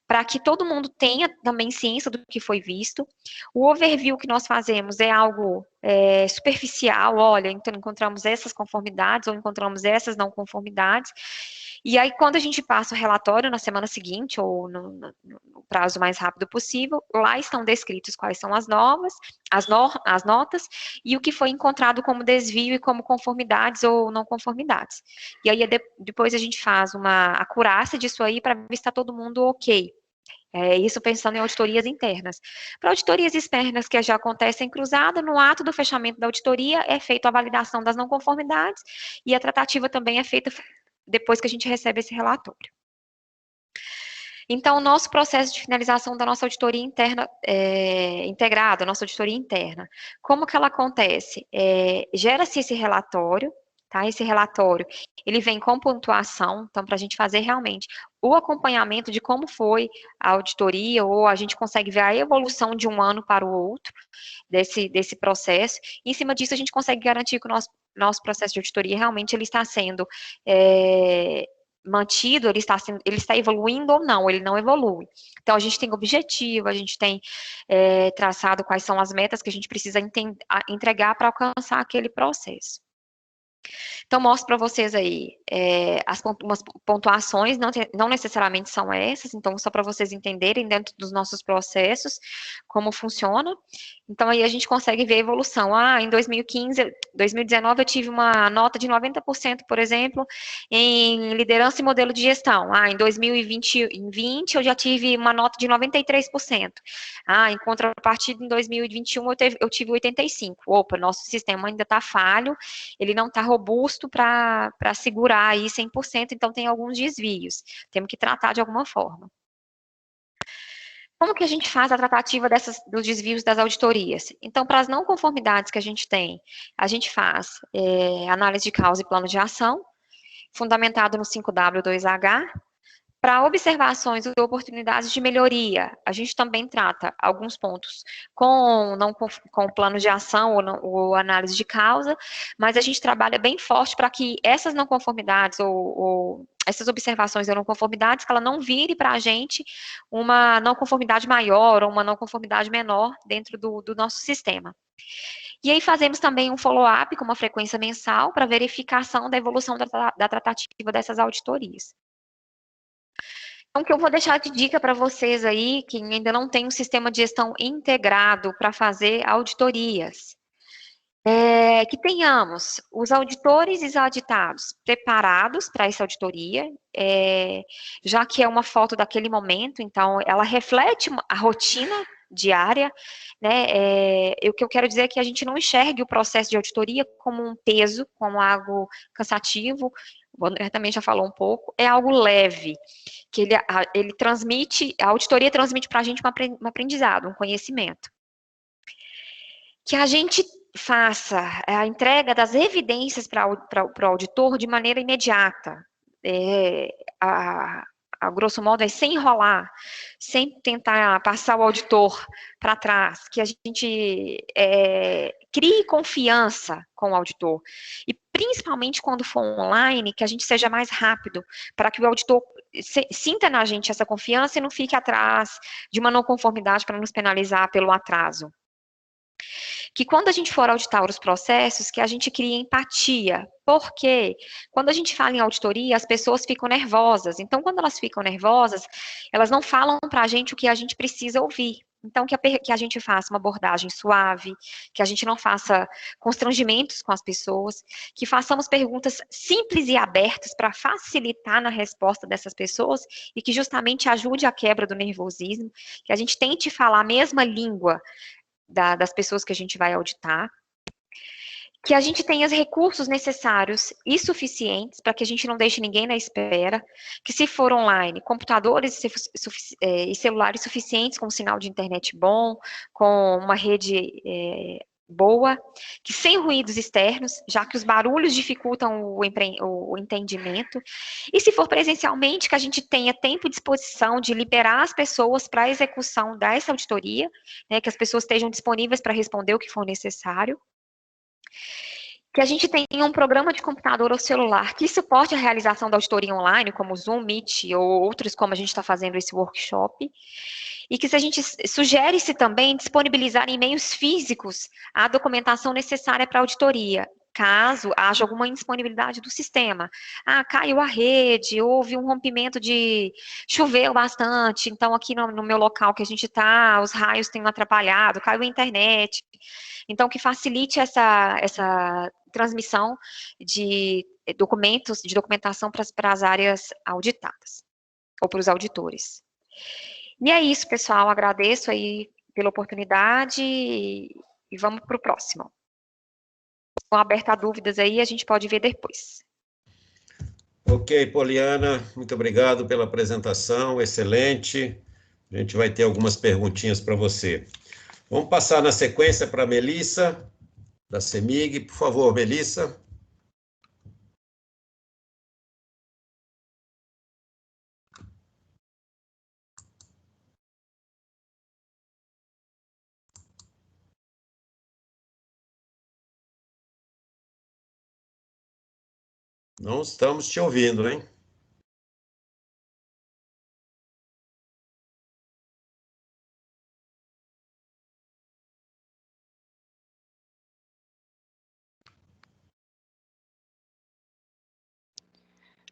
para que todo mundo tenha também ciência do que foi visto. O overview que nós fazemos é algo superficial, olha, então encontramos essas conformidades ou encontramos essas não conformidades, e aí quando a gente passa o relatório na semana seguinte ou no prazo mais rápido possível, lá estão descritos quais são as novas, as notas e o que foi encontrado como desvio e como conformidades ou não conformidades. E aí depois a gente faz uma acurácia disso aí para ver se está todo mundo ok. Isso pensando em auditorias internas. Para auditorias externas que já acontecem cruzada, no ato do fechamento da auditoria é feita a validação das não conformidades e a tratativa também é feita depois que a gente recebe esse relatório. Então, o nosso processo de finalização da nossa auditoria interna, integrada, nossa auditoria interna, como que ela acontece? Gera-se esse relatório, tá? Esse relatório, ele vem com pontuação, então, para a gente fazer realmente o acompanhamento de como foi a auditoria, ou a gente consegue ver a evolução de um ano para o outro desse processo, e em cima disso a gente consegue garantir que o nosso processo de auditoria realmente ele está sendo mantido, ele está evoluindo ou não, ele não evolui. Então, a gente tem objetivo, a gente tem traçado quais são as metas que a gente precisa entregar para alcançar aquele processo. Então, mostro para vocês aí umas pontuações, não necessariamente são essas, então, só para vocês entenderem dentro dos nossos processos, como funciona. Então, aí a gente consegue ver a evolução. Em 2019 eu tive uma nota de 90%, por exemplo, em liderança e modelo de gestão. Em 2020 eu já tive uma nota de 93%. Em contrapartida, em 2021 eu tive 85%. Opa, nosso sistema ainda está falho, ele não está robusto para segurar aí 100%, então tem alguns desvios. Temos que tratar de alguma forma. Como que a gente faz a tratativa dos desvios das auditorias? Então, para as não conformidades que a gente faz análise de causa e plano de ação, fundamentado no 5W2H. Para observações ou oportunidades de melhoria, a gente também trata alguns pontos com plano de ação ou análise de causa, mas a gente trabalha bem forte para que essas não conformidades ou essas observações ou não conformidades, que ela não vire para a gente uma não conformidade maior ou uma não conformidade menor dentro do nosso sistema. E aí fazemos também um follow-up com uma frequência mensal para verificação da evolução da tratativa dessas auditorias. Então, o que eu vou deixar de dica para vocês aí, que ainda não tem um sistema de gestão integrado para fazer auditorias, que tenhamos os auditores e os auditados preparados para essa auditoria, já que é uma foto daquele momento, então ela reflete a rotina diária, né? O que eu quero dizer é que a gente não enxergue o processo de auditoria como um peso, como algo cansativo, o André também já falou um pouco, é algo leve, que ele transmite, a auditoria transmite para a gente um aprendizado, um conhecimento. Que a gente faça a entrega das evidências para o auditor de maneira imediata, a grosso modo, sem enrolar, sem tentar passar o auditor para trás, que a gente crie confiança com o auditor. E principalmente quando for online, que a gente seja mais rápido, para que o auditor sinta na gente essa confiança e não fique atrás de uma não conformidade para nos penalizar pelo atraso. Que quando a gente for auditar os processos, que a gente crie empatia. Porque quando a gente fala em auditoria, as pessoas ficam nervosas. Então, quando elas ficam nervosas, elas não falam para a gente o que a gente precisa ouvir. Então, que a gente faça uma abordagem suave, que a gente não faça constrangimentos com as pessoas, que façamos perguntas simples e abertas para facilitar na resposta dessas pessoas e que justamente ajude a quebra do nervosismo, que a gente tente falar a mesma língua das pessoas que a gente vai auditar, que a gente tenha os recursos necessários e suficientes para que a gente não deixe ninguém na espera, que se for online, computadores e celulares suficientes com um sinal de internet bom, com uma rede boa, que sem ruídos externos, já que os barulhos dificultam o entendimento, e se for presencialmente, que a gente tenha tempo e disposição de liberar as pessoas para a execução dessa auditoria, né, que as pessoas estejam disponíveis para responder o que for necessário, que a gente tenha um programa de computador ou celular que suporte a realização da auditoria online, como o Zoom, Meet ou outros, como a gente está fazendo esse workshop, e que se a gente sugere-se também disponibilizar em meios físicos a documentação necessária para a auditoria, caso haja alguma indisponibilidade do sistema. Ah, caiu a rede, houve um rompimento choveu bastante, então aqui no meu local que a gente está, os raios têm atrapalhado, caiu a internet. Então, que facilite essa transmissão de documentos, de documentação para as áreas auditadas, ou para os auditores. E é isso, pessoal. Agradeço aí pela oportunidade e vamos para o próximo. Estão abertas a dúvidas aí, a gente pode ver depois. Ok, Poliana, muito obrigado pela apresentação, excelente. A gente vai ter algumas perguntinhas para você. Vamos passar na sequência para a Melissa, da CEMIG. Por favor, Melissa. Não estamos te ouvindo, hein?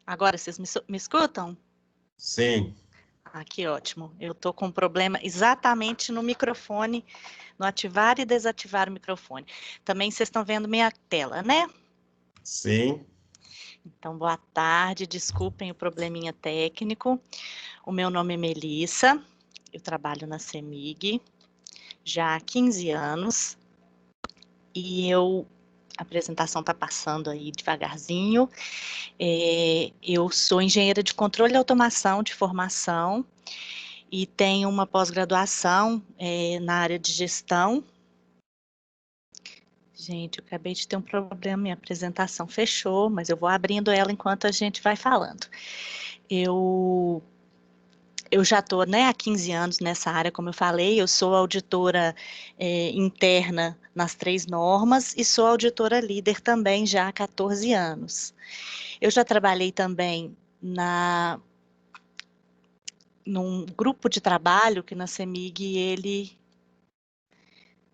Agora vocês me escutam? Sim. Ah, que ótimo. Eu estou com um problema exatamente no microfone, no ativar e desativar o microfone. Também vocês estão vendo minha tela, né? Sim. Então, boa tarde, desculpem o probleminha técnico. O meu nome é Melissa, eu trabalho na CEMIG já há 15 anos e a apresentação está passando aí devagarzinho. Eu sou engenheira de controle e automação de formação e tenho uma pós-graduação na área de gestão. Gente, eu acabei de ter um problema, minha apresentação fechou, mas eu vou abrindo ela enquanto a gente vai falando. Eu já estou, né, há 15 anos nessa área, como eu falei, eu sou auditora interna nas 3 normas e sou auditora líder também já há 14 anos. Eu já trabalhei também num grupo de trabalho que na CEMIG ele...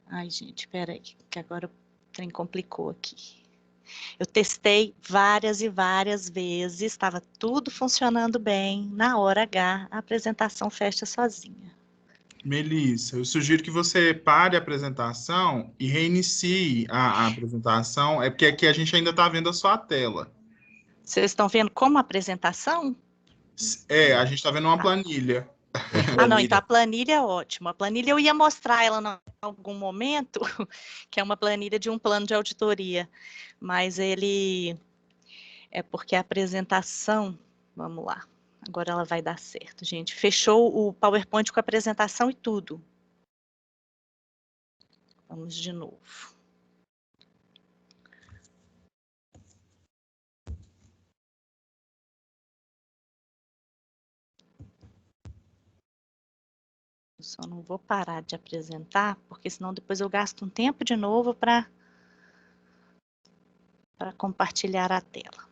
Ai, gente, espera aí, que agora o trem complicou aqui. Eu testei várias e várias vezes, estava tudo funcionando bem, na hora H, a apresentação fecha sozinha. Melissa, eu sugiro que você pare a apresentação e reinicie a apresentação, é porque aqui a gente ainda está vendo a sua tela. Vocês estão vendo como apresentação? A gente está vendo uma planilha. Ah, não, então a planilha é ótima. A planilha eu ia mostrar ela em algum momento, que é uma planilha de um plano de auditoria, mas ele é porque a apresentação, vamos lá, agora ela vai dar certo, gente. Fechou o PowerPoint com a apresentação e tudo. Vamos de novo. Eu só não vou parar de apresentar, porque senão depois eu gasto um tempo de novo para para compartilhar a tela.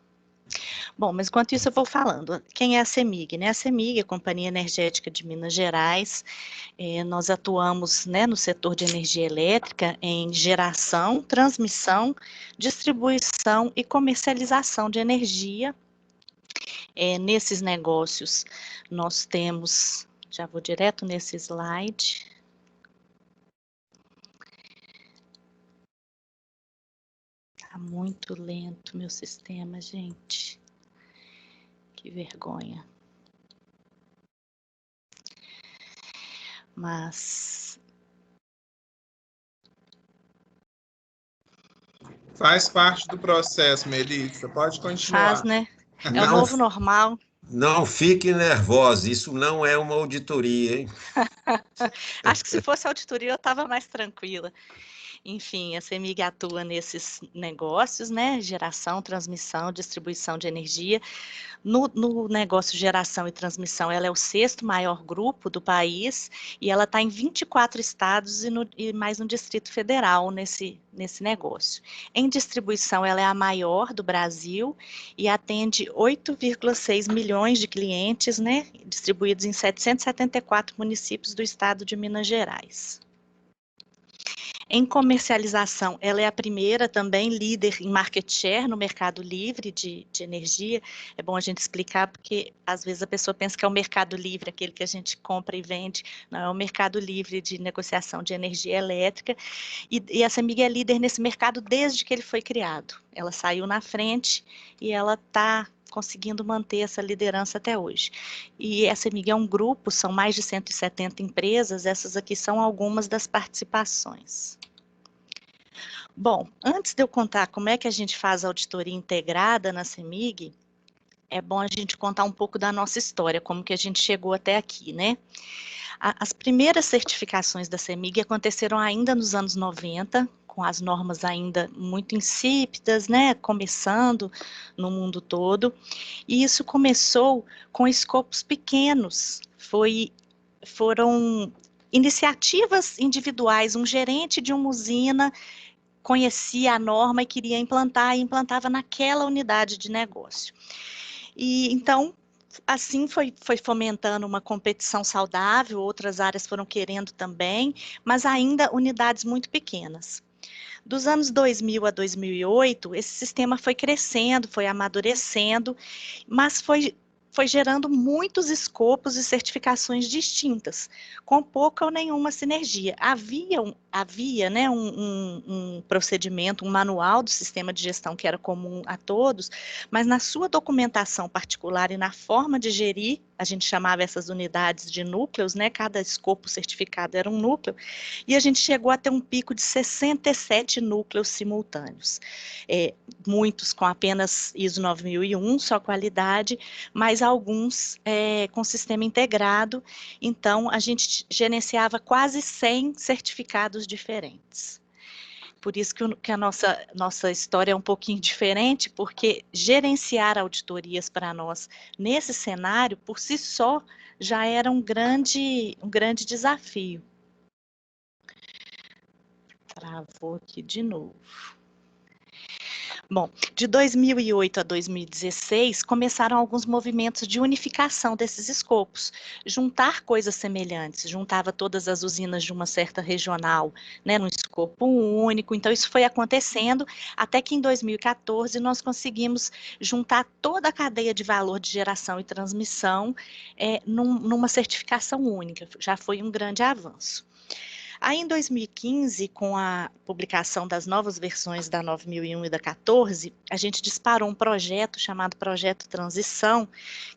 Bom, mas enquanto isso eu vou falando. Quem é a CEMIG, né? A CEMIG é a Companhia Energética de Minas Gerais. Nós atuamos, né, no setor de energia elétrica em geração, transmissão, distribuição e comercialização de energia. Nesses negócios nós temos, já vou direto nesse slide. Tá muito lento meu sistema, gente. Que vergonha. Mas Faz parte do processo, Melissa. Pode continuar. faz, né? É o novo normal. Não fique nervosa, isso não é uma auditoria, hein? Acho que se fosse auditoria eu estava mais tranquila. Enfim, a CEMIG atua nesses negócios, né? Geração, transmissão, distribuição de energia. No negócio geração e transmissão, ela é o 6º maior grupo do país e ela está em 24 estados e mais no Distrito Federal nesse negócio. Em distribuição, ela é a maior do Brasil e atende 8,6 milhões de clientes, né? Distribuídos em 774 municípios do estado de Minas Gerais. Em comercialização, ela é a primeira também líder em market share no mercado livre de energia. É bom a gente explicar, porque às vezes a pessoa pensa que é o mercado livre, aquele que a gente compra e vende. Não, é o mercado livre de negociação de energia elétrica. E a CEMIG é líder nesse mercado desde que ele foi criado. Ela saiu na frente e ela está conseguindo manter essa liderança até hoje. E a CEMIG é um grupo, são mais de 170 empresas, essas aqui são algumas das participações. Bom, antes de eu contar como é que a gente faz a auditoria integrada na CEMIG, é bom a gente contar um pouco da nossa história, como que a gente chegou até aqui, né? As primeiras certificações da CEMIG aconteceram ainda nos anos 90, com as normas ainda muito insípidas, né, começando no mundo todo, e isso começou com escopos pequenos, foram iniciativas individuais, um gerente de uma usina conhecia a norma e queria implantar, e implantava naquela unidade de negócio. E então, assim foi fomentando uma competição saudável, outras áreas foram querendo também, mas ainda unidades muito pequenas. Dos anos 2000 a 2008, esse sistema foi crescendo, foi amadurecendo, mas foi gerando muitos escopos e certificações distintas, com pouca ou nenhuma sinergia. Havia né, um procedimento, um manual do sistema de gestão que era comum a todos, mas na sua documentação particular e na forma de gerir, a gente chamava essas unidades de núcleos, né, cada escopo certificado era um núcleo, e a gente chegou a ter um pico de 67 núcleos simultâneos. Muitos com apenas ISO 9001, só qualidade, mas alguns com sistema integrado, então a gente gerenciava quase 100 certificados diferentes. Por isso que a nossa história é um pouquinho diferente, porque gerenciar auditorias para nós nesse cenário, por si só, já era um grande desafio. Travou aqui de novo. Bom, de 2008 a 2016, começaram alguns movimentos de unificação desses escopos, juntar coisas semelhantes, juntava todas as usinas de uma certa regional, né, num escopo único, então isso foi acontecendo, até que em 2014 nós conseguimos juntar toda a cadeia de valor de geração e transmissão numa certificação única, já foi um grande avanço. Aí, em 2015, com a publicação das novas versões da 9001 e da 14, a gente disparou um projeto chamado Projeto Transição,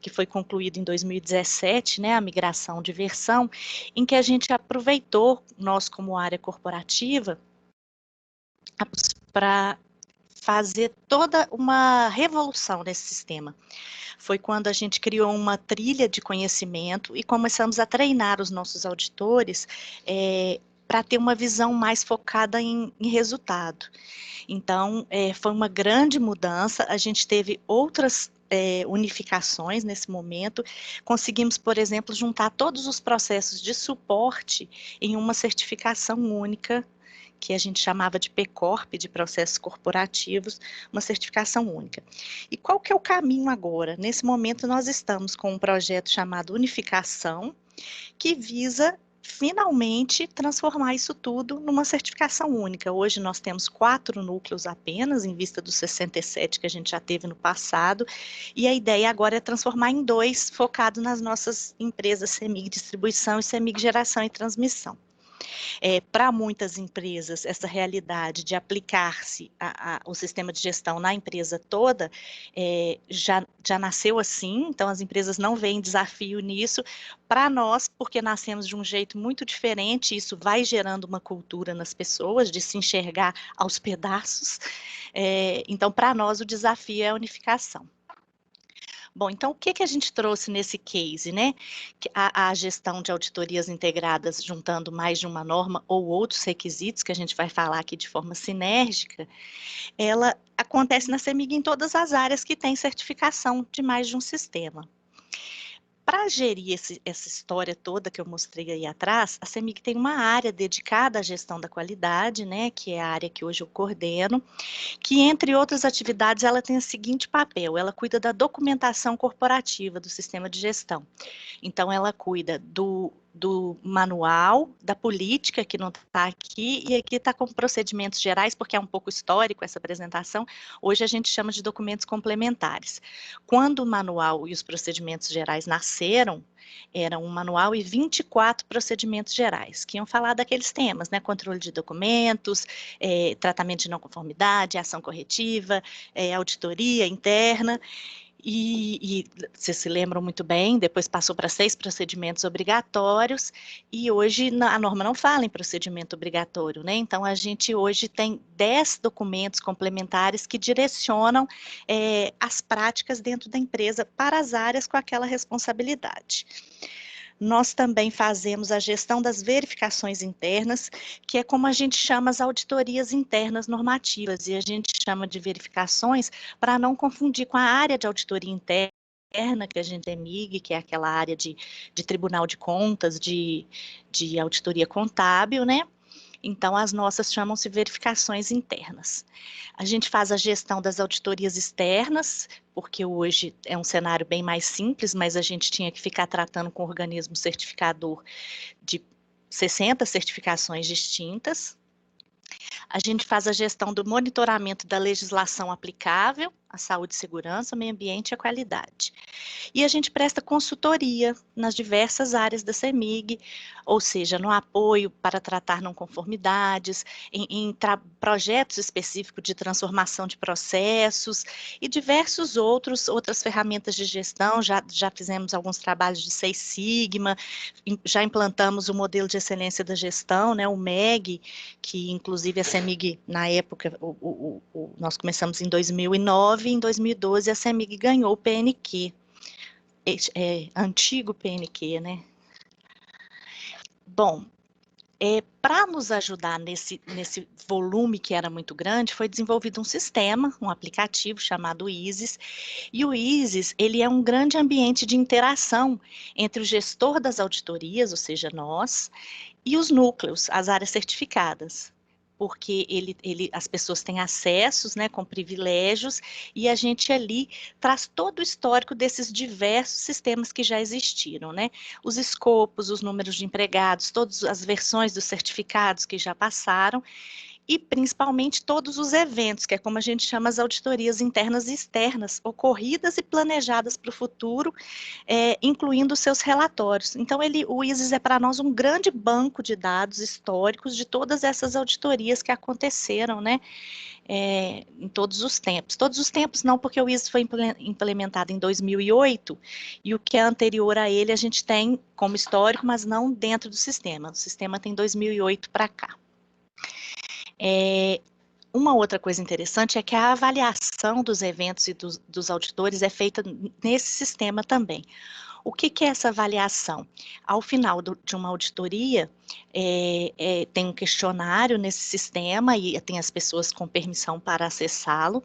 que foi concluído em 2017, né, a migração de versão, em que a gente aproveitou, nós como área corporativa, para fazer toda uma revolução nesse sistema. Foi quando a gente criou uma trilha de conhecimento e começamos a treinar os nossos auditores para ter uma visão mais focada em resultado. Então, foi uma grande mudança, a gente teve outras unificações nesse momento, conseguimos, por exemplo, juntar todos os processos de suporte em uma certificação única, que a gente chamava de PCORP, de processos corporativos, uma certificação única. E qual que é o caminho agora? Nesse momento nós estamos com um projeto chamado Unificação, que visa finalmente transformar isso tudo numa certificação única. Hoje nós temos 4 núcleos apenas, em vista dos 67 que a gente já teve no passado, e a ideia agora é transformar em 2, focado nas nossas empresas CEMIG Distribuição e CEMIG Geração e Transmissão. Para muitas empresas, essa realidade de aplicar-se o sistema de gestão na empresa toda já nasceu assim, então as empresas não veem desafio nisso. Para nós, porque nascemos de um jeito muito diferente, isso vai gerando uma cultura nas pessoas de se enxergar aos pedaços. Então, para nós, o desafio é a unificação. Bom, então o que a gente trouxe nesse case, né? A gestão de auditorias integradas juntando mais de uma norma ou outros requisitos, que a gente vai falar aqui de forma sinérgica, ela acontece na CEMIG em todas as áreas que tem certificação de mais de um sistema. Para gerir essa história toda que eu mostrei aí atrás, a CEMIG tem uma área dedicada à gestão da qualidade, né, que é a área que hoje eu coordeno, que, entre outras atividades, ela tem o seguinte papel: ela cuida da documentação corporativa do sistema de gestão. Então, ela cuida do manual, da política, que não está aqui, e aqui está com procedimentos gerais, porque é um pouco histórico essa apresentação. Hoje a gente chama de documentos complementares. Quando o manual e os procedimentos gerais nasceram, era um manual e 24 procedimentos gerais, que iam falar daqueles temas, né? Controle de documentos, tratamento de não conformidade, ação corretiva, auditoria interna. E vocês se lembram muito bem, depois passou para 6 procedimentos obrigatórios, e hoje a norma não fala em procedimento obrigatório, né? Então, a gente hoje tem 10 documentos complementares que direcionam as práticas dentro da empresa para as áreas com aquela responsabilidade. Nós também fazemos a gestão das verificações internas, que é como a gente chama as auditorias internas normativas, e a gente chama de verificações para não confundir com a área de auditoria interna, que a gente é MIG, que é aquela área de Tribunal de Contas, de auditoria contábil, né? Então, as nossas chamam-se verificações internas. A gente faz a gestão das auditorias externas, porque hoje é um cenário bem mais simples, mas a gente tinha que ficar tratando com o organismo certificador de 60 certificações distintas. A gente faz a gestão do monitoramento da legislação aplicável, a saúde e segurança, o meio ambiente e a qualidade. E a gente presta consultoria nas diversas áreas da CEMIG, ou seja, no apoio para tratar não conformidades, em projetos específicos de transformação de processos e diversos outras ferramentas de gestão. Já fizemos alguns trabalhos de 6 Sigma, já implantamos o modelo de excelência da gestão, né, o MEG, que inclusive a CEMIG, na época, nós começamos em 2009, e em 2012 a CEMIG ganhou o PNQ, antigo PNQ, né? Bom, para nos ajudar nesse volume que era muito grande, foi desenvolvido um sistema, um aplicativo chamado ISIS, e o ISIS, ele é um grande ambiente de interação entre o gestor das auditorias, ou seja, nós, e os núcleos, as áreas certificadas, porque as pessoas têm acessos, né, com privilégios, e a gente ali traz todo o histórico desses diversos sistemas que já existiram, né, os escopos, os números de empregados, todas as versões dos certificados que já passaram, e principalmente todos os eventos, que é como a gente chama as auditorias internas e externas, ocorridas e planejadas para o futuro, incluindo seus relatórios. Então, o ISIS é para nós um grande banco de dados históricos de todas essas auditorias que aconteceram, né, em todos os tempos. Todos os tempos não, porque o ISIS foi implementado em 2008, e o que é anterior a ele a gente tem como histórico, mas não dentro do sistema. O sistema tem 2008 para cá. Uma outra coisa interessante é que a avaliação dos eventos e dos auditores é feita nesse sistema também. O que é essa avaliação? Ao final de uma auditoria, tem um questionário nesse sistema e tem as pessoas com permissão para acessá-lo,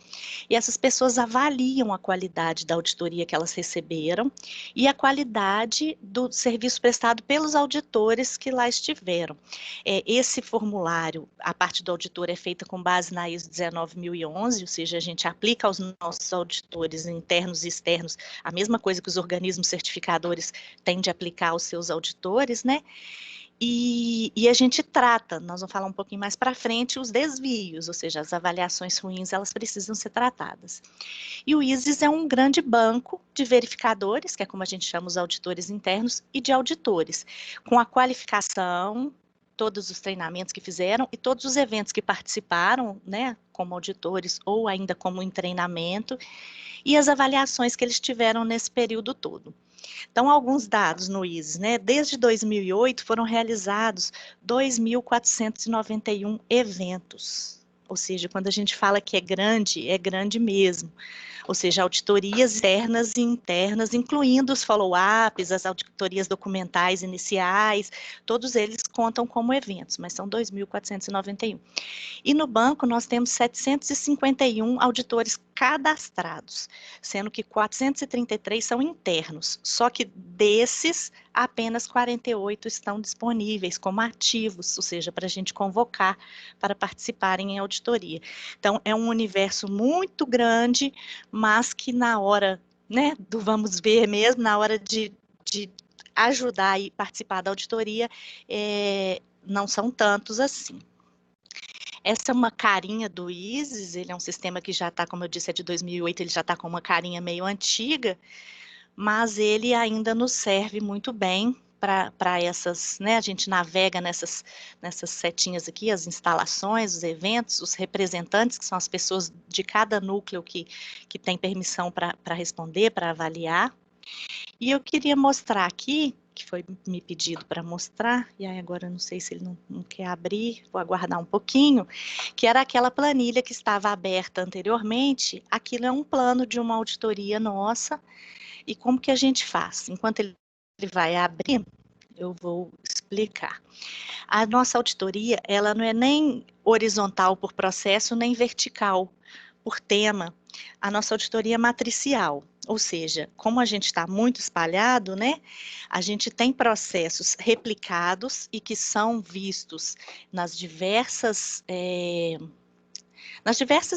e essas pessoas avaliam a qualidade da auditoria que elas receberam e a qualidade do serviço prestado pelos auditores que lá estiveram. Esse formulário, a parte do auditor, é feita com base na ISO 19011, ou seja, a gente aplica aos nossos auditores internos e externos a mesma coisa que os organismos certificadores têm de aplicar aos seus auditores, né? E a gente trata, nós vamos falar um pouquinho mais para frente, os desvios, ou seja, as avaliações ruins, elas precisam ser tratadas. E o ISIS é um grande banco de verificadores, que é como a gente chama os auditores internos, e de auditores, com a qualificação, todos os treinamentos que fizeram e todos os eventos que participaram, né, como auditores ou ainda como em treinamento, e as avaliações que eles tiveram nesse período todo. Então, alguns dados no ISIS, né? Desde 2008 foram realizados 2.491 eventos. Ou seja, quando a gente fala que é grande mesmo. Ou seja, auditorias externas e internas, incluindo os follow-ups, as auditorias documentais iniciais, todos eles contam como eventos, mas são 2.491. E no banco nós temos 751 auditores cadastrados, sendo que 433 são internos, só que desses, apenas 48 estão disponíveis como ativos, ou seja, para a gente convocar para participarem em auditoria. Então, é um universo muito grande, mas que na hora, né, do vamos ver mesmo, na hora de ajudar e participar da auditoria, não são tantos assim. Essa é uma carinha do ISIS, ele é um sistema que já está, como eu disse, é de 2008, ele já está com uma carinha meio antiga, mas ele ainda nos serve muito bem para essas, né, a gente navega nessas setinhas aqui, as instalações, os eventos, os representantes, que são as pessoas de cada núcleo que tem permissão para responder, para avaliar. E eu queria mostrar aqui, que foi me pedido para mostrar, e aí agora eu não sei se ele não quer abrir, vou aguardar um pouquinho, que era aquela planilha que estava aberta anteriormente. Aquilo é um plano de uma auditoria nossa, e como que a gente faz? Enquanto ele vai abrir, eu vou explicar. A nossa auditoria, ela não é nem horizontal por processo, nem vertical por tema. A nossa auditoria é matricial, ou seja, como a gente está muito espalhado, né, a gente tem processos replicados e que são vistos nas diversas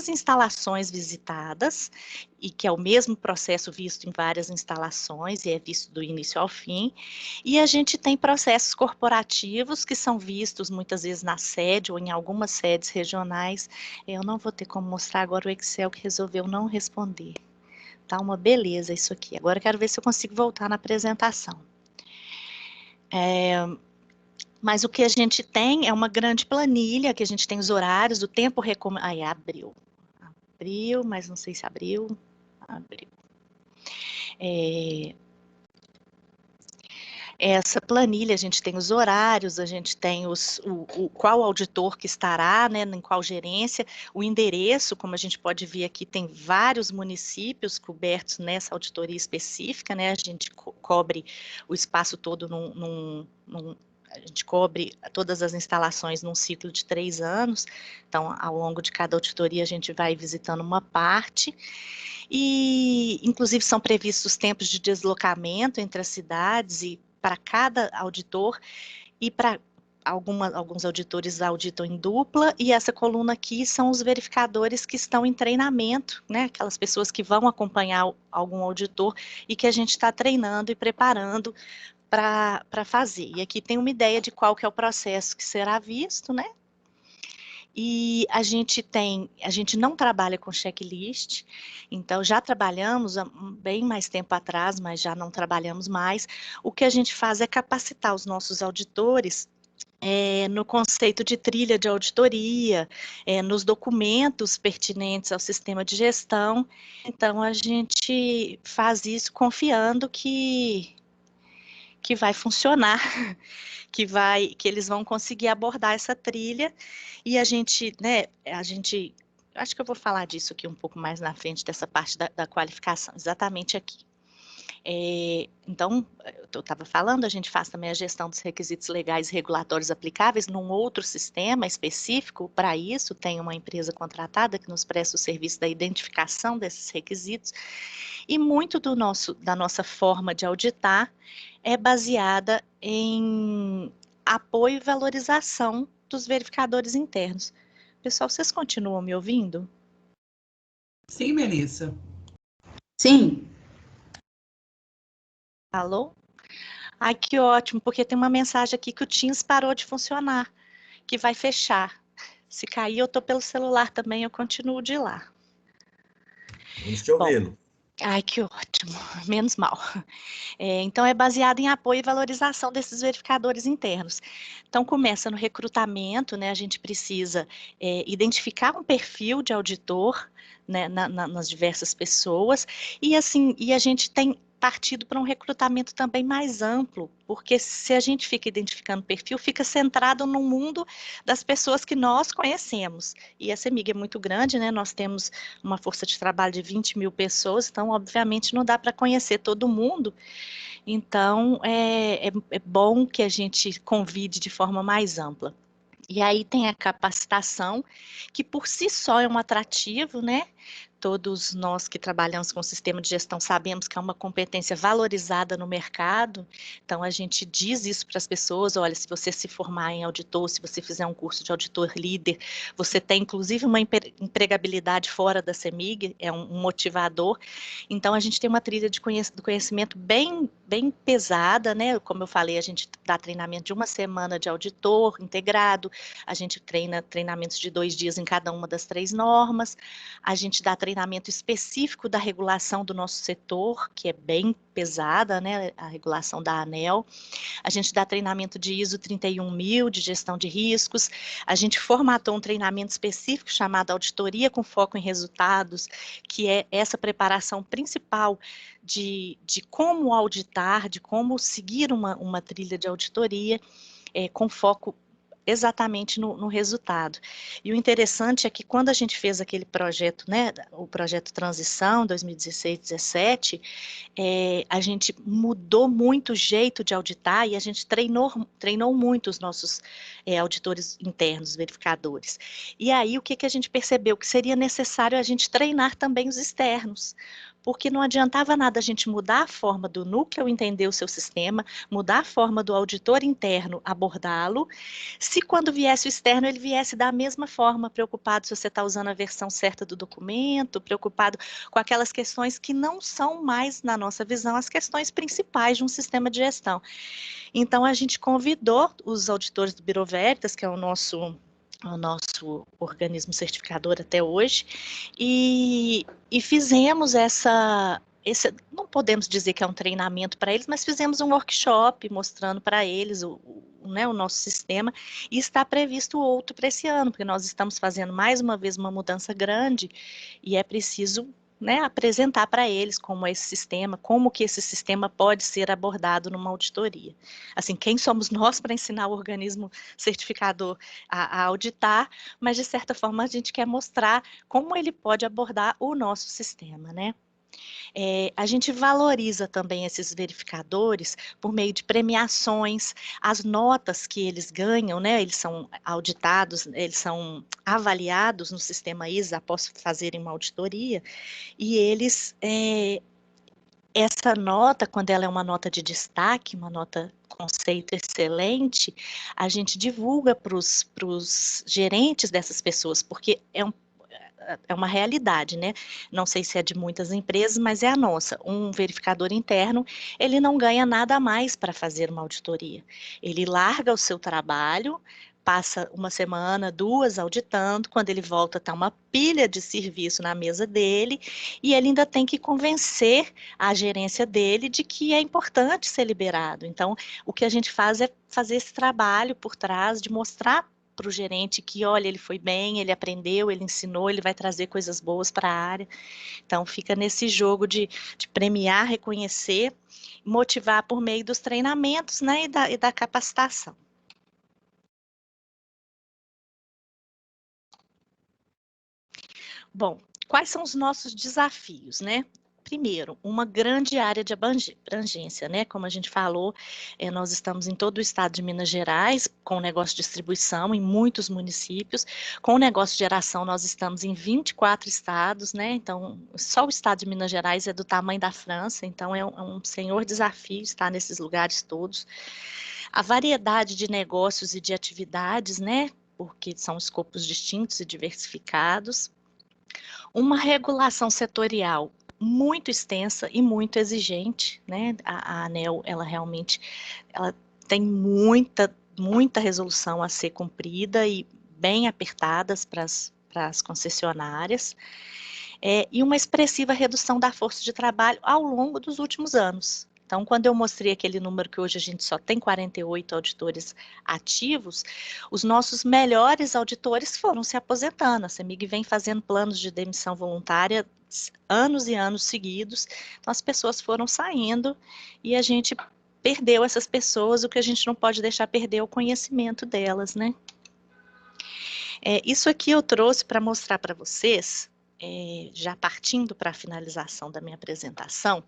instalações visitadas, e que é o mesmo processo visto em várias instalações, e é visto do início ao fim, e a gente tem processos corporativos que são vistos muitas vezes na sede ou em algumas sedes regionais. Eu não vou ter como mostrar agora o Excel que resolveu não responder. Tá uma beleza isso aqui. Agora eu quero ver se eu consigo voltar na apresentação. Mas o que a gente tem é uma grande planilha, que a gente tem os horários, o tempo recomendado. Aí, abriu, mas não sei se abriu. Essa planilha, a gente tem os horários, a gente tem qual auditor que estará, né, em qual gerência, o endereço, como a gente pode ver aqui, tem vários municípios cobertos nessa auditoria específica, né, a gente cobre o espaço todo a gente cobre todas as instalações num ciclo de 3 anos, então, ao longo de cada auditoria, a gente vai visitando uma parte, e, inclusive, são previstos tempos de deslocamento entre as cidades e para cada auditor, e para alguns auditores auditam em dupla, e essa coluna aqui são os verificadores que estão em treinamento, né, aquelas pessoas que vão acompanhar algum auditor e que a gente está treinando e preparando para fazer. E aqui tem uma ideia de qual que é o processo que será visto, né? E a gente não trabalha com checklist, então já trabalhamos há bem mais tempo atrás, mas já não trabalhamos mais. O que a gente faz é capacitar os nossos auditores no conceito de trilha de auditoria, nos documentos pertinentes ao sistema de gestão. Então, a gente faz isso confiando que vai funcionar, que eles vão conseguir abordar essa trilha, e a gente, acho que eu vou falar disso aqui um pouco mais na frente, dessa parte da qualificação, exatamente aqui. Então, eu estava falando, a gente faz também a gestão dos requisitos legais e regulatórios aplicáveis num outro sistema específico. Para isso, tem uma empresa contratada que nos presta o serviço da identificação desses requisitos, e muito da nossa forma de auditar é baseada em apoio e valorização dos verificadores internos. Pessoal, vocês continuam me ouvindo? Sim, Melissa. Sim. Alô? Ai, que ótimo, porque tem uma mensagem aqui que o Teams parou de funcionar, que vai fechar. Se cair, eu estou pelo celular também, eu continuo de lá. Vamos te ouvindo. Ai, que ótimo, menos mal. Então, é baseado em apoio e valorização desses verificadores internos. Então, começa no recrutamento, né? A gente precisa identificar um perfil de auditor, né, nas diversas pessoas, e assim, a gente tem partido para um recrutamento também mais amplo, porque se a gente fica identificando perfil, fica centrado no mundo das pessoas que nós conhecemos. E a CEMIG é muito grande, né? Nós temos uma força de trabalho de 20 mil pessoas, então, obviamente, não dá para conhecer todo mundo. Então, é bom que a gente convide de forma mais ampla. E aí tem a capacitação, que por si só é um atrativo, né? Todos nós que trabalhamos com o sistema de gestão sabemos que é uma competência valorizada no mercado, então a gente diz isso para as pessoas: olha, se você se formar em auditor, se você fizer um curso de auditor líder, você tem inclusive uma empregabilidade fora da CEMIG, é um motivador. Então a gente tem uma trilha do conhecimento bem pesada, né? Como eu falei, a gente dá treinamento de uma semana de auditor integrado, a gente treina treinamentos de 2 dias em cada uma das 3 normas, a gente dá treinamento específico da regulação do nosso setor, que é bem pesada, né, a regulação da ANEEL. A gente dá treinamento de ISO 31000, de gestão de riscos. A gente formatou um treinamento específico chamado Auditoria com Foco em Resultados, que é essa preparação principal de como auditar, de como seguir uma trilha de auditoria, com foco exatamente no resultado. E o interessante é que quando a gente fez aquele projeto, né, o projeto Transição, 2016-17, a gente mudou muito o jeito de auditar e a gente treinou muito os nossos auditores internos, verificadores. E aí o que a gente percebeu? Que seria necessário a gente treinar também os externos, porque não adiantava nada a gente mudar a forma do núcleo entender o seu sistema, mudar a forma do auditor interno abordá-lo, se quando viesse o externo, ele viesse da mesma forma, preocupado se você está usando a versão certa do documento, preocupado com aquelas questões que não são mais, na nossa visão, as questões principais de um sistema de gestão. Então, a gente convidou os auditores do Bureau Veritas, que é o nosso organismo certificador até hoje, e fizemos não podemos dizer que é um treinamento para eles, mas fizemos um workshop mostrando para eles o nosso sistema, e está previsto outro para esse ano, porque nós estamos fazendo mais uma vez uma mudança grande, e é preciso, né, apresentar para eles como é esse sistema, como que esse sistema pode ser abordado numa auditoria. Assim, quem somos nós para ensinar o organismo certificador a auditar, mas de certa forma a gente quer mostrar como ele pode abordar o nosso sistema, né? A gente valoriza também esses verificadores por meio de premiações, as notas que eles ganham, né? Eles são auditados, eles são avaliados no sistema ISA após fazerem uma auditoria, e eles, essa nota, quando ela é uma nota de destaque, uma nota conceito excelente, a gente divulga para os gerentes dessas pessoas, porque é uma realidade, né? Não sei se é de muitas empresas, mas é a nossa. Um verificador interno, ele não ganha nada a mais para fazer uma auditoria. Ele larga o seu trabalho, passa uma semana, 2 auditando, quando ele volta está uma pilha de serviço na mesa dele, e ele ainda tem que convencer a gerência dele de que é importante ser liberado. Então, o que a gente faz é fazer esse trabalho por trás, de mostrar para o gerente que, olha, ele foi bem, ele aprendeu, ele ensinou, ele vai trazer coisas boas para a área. Então, fica nesse jogo de premiar, reconhecer, motivar por meio dos treinamentos, né, e da capacitação. Bom, quais são os nossos desafios, né? primeiro, uma grande área de abrangência, né? Como a gente falou, nós estamos em todo o estado de Minas Gerais, com o negócio de distribuição em muitos municípios, com o negócio de geração nós estamos em 24 estados, né? Então, só o estado de Minas Gerais é do tamanho da França, então é um senhor desafio estar nesses lugares todos. A variedade de negócios e de atividades, né? Porque são escopos distintos e diversificados. Uma regulação setorial muito extensa e muito exigente, né? A ANEEL, ela realmente tem muita resolução a ser cumprida e bem apertadas para as concessionárias, e uma expressiva redução da força de trabalho ao longo dos últimos anos. Então, quando eu mostrei aquele número que hoje a gente só tem 48 auditores ativos, os nossos melhores auditores foram se aposentando. A CEMIG vem fazendo planos de demissão voluntária anos e anos seguidos, então as pessoas foram saindo e a gente perdeu essas pessoas. O que a gente não pode deixar perder é o conhecimento delas, né? Isso aqui eu trouxe para mostrar para vocês, já partindo para a finalização da minha apresentação.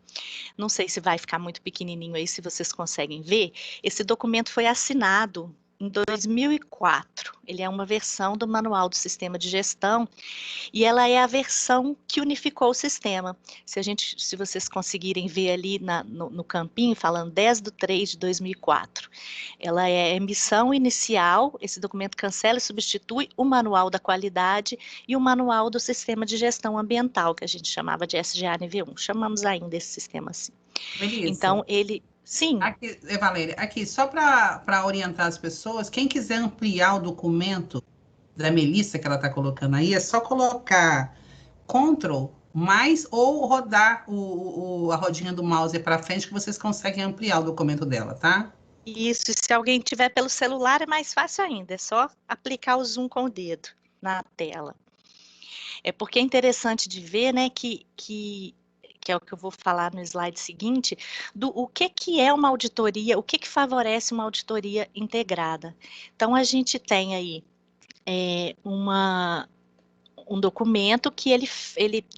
Não sei se vai ficar muito pequenininho aí, se vocês conseguem ver. Esse documento foi assinado em 2004. Ele é uma versão do Manual do Sistema de Gestão e ela é a versão que unificou o sistema. Se vocês conseguirem ver ali no campinho, falando 10/3/2004. Ela é a emissão inicial, esse documento cancela e substitui o Manual da Qualidade e o Manual do Sistema de Gestão Ambiental, que a gente chamava de SGA NV1. Chamamos ainda esse sistema assim. Melissa, então, ele... Sim. Aqui, Valéria, aqui, só para orientar as pessoas, quem quiser ampliar o documento da Melissa, que ela está colocando aí, é só colocar Ctrl mais ou rodar a rodinha do mouse para frente, que vocês conseguem ampliar o documento dela, tá? Isso, e se alguém tiver pelo celular é mais fácil ainda, é só aplicar o zoom com o dedo na tela. Porque é interessante de ver, né, que é o que eu vou falar no slide seguinte, o que é uma auditoria, o que favorece uma auditoria integrada. Então, a gente tem aí um documento que ele,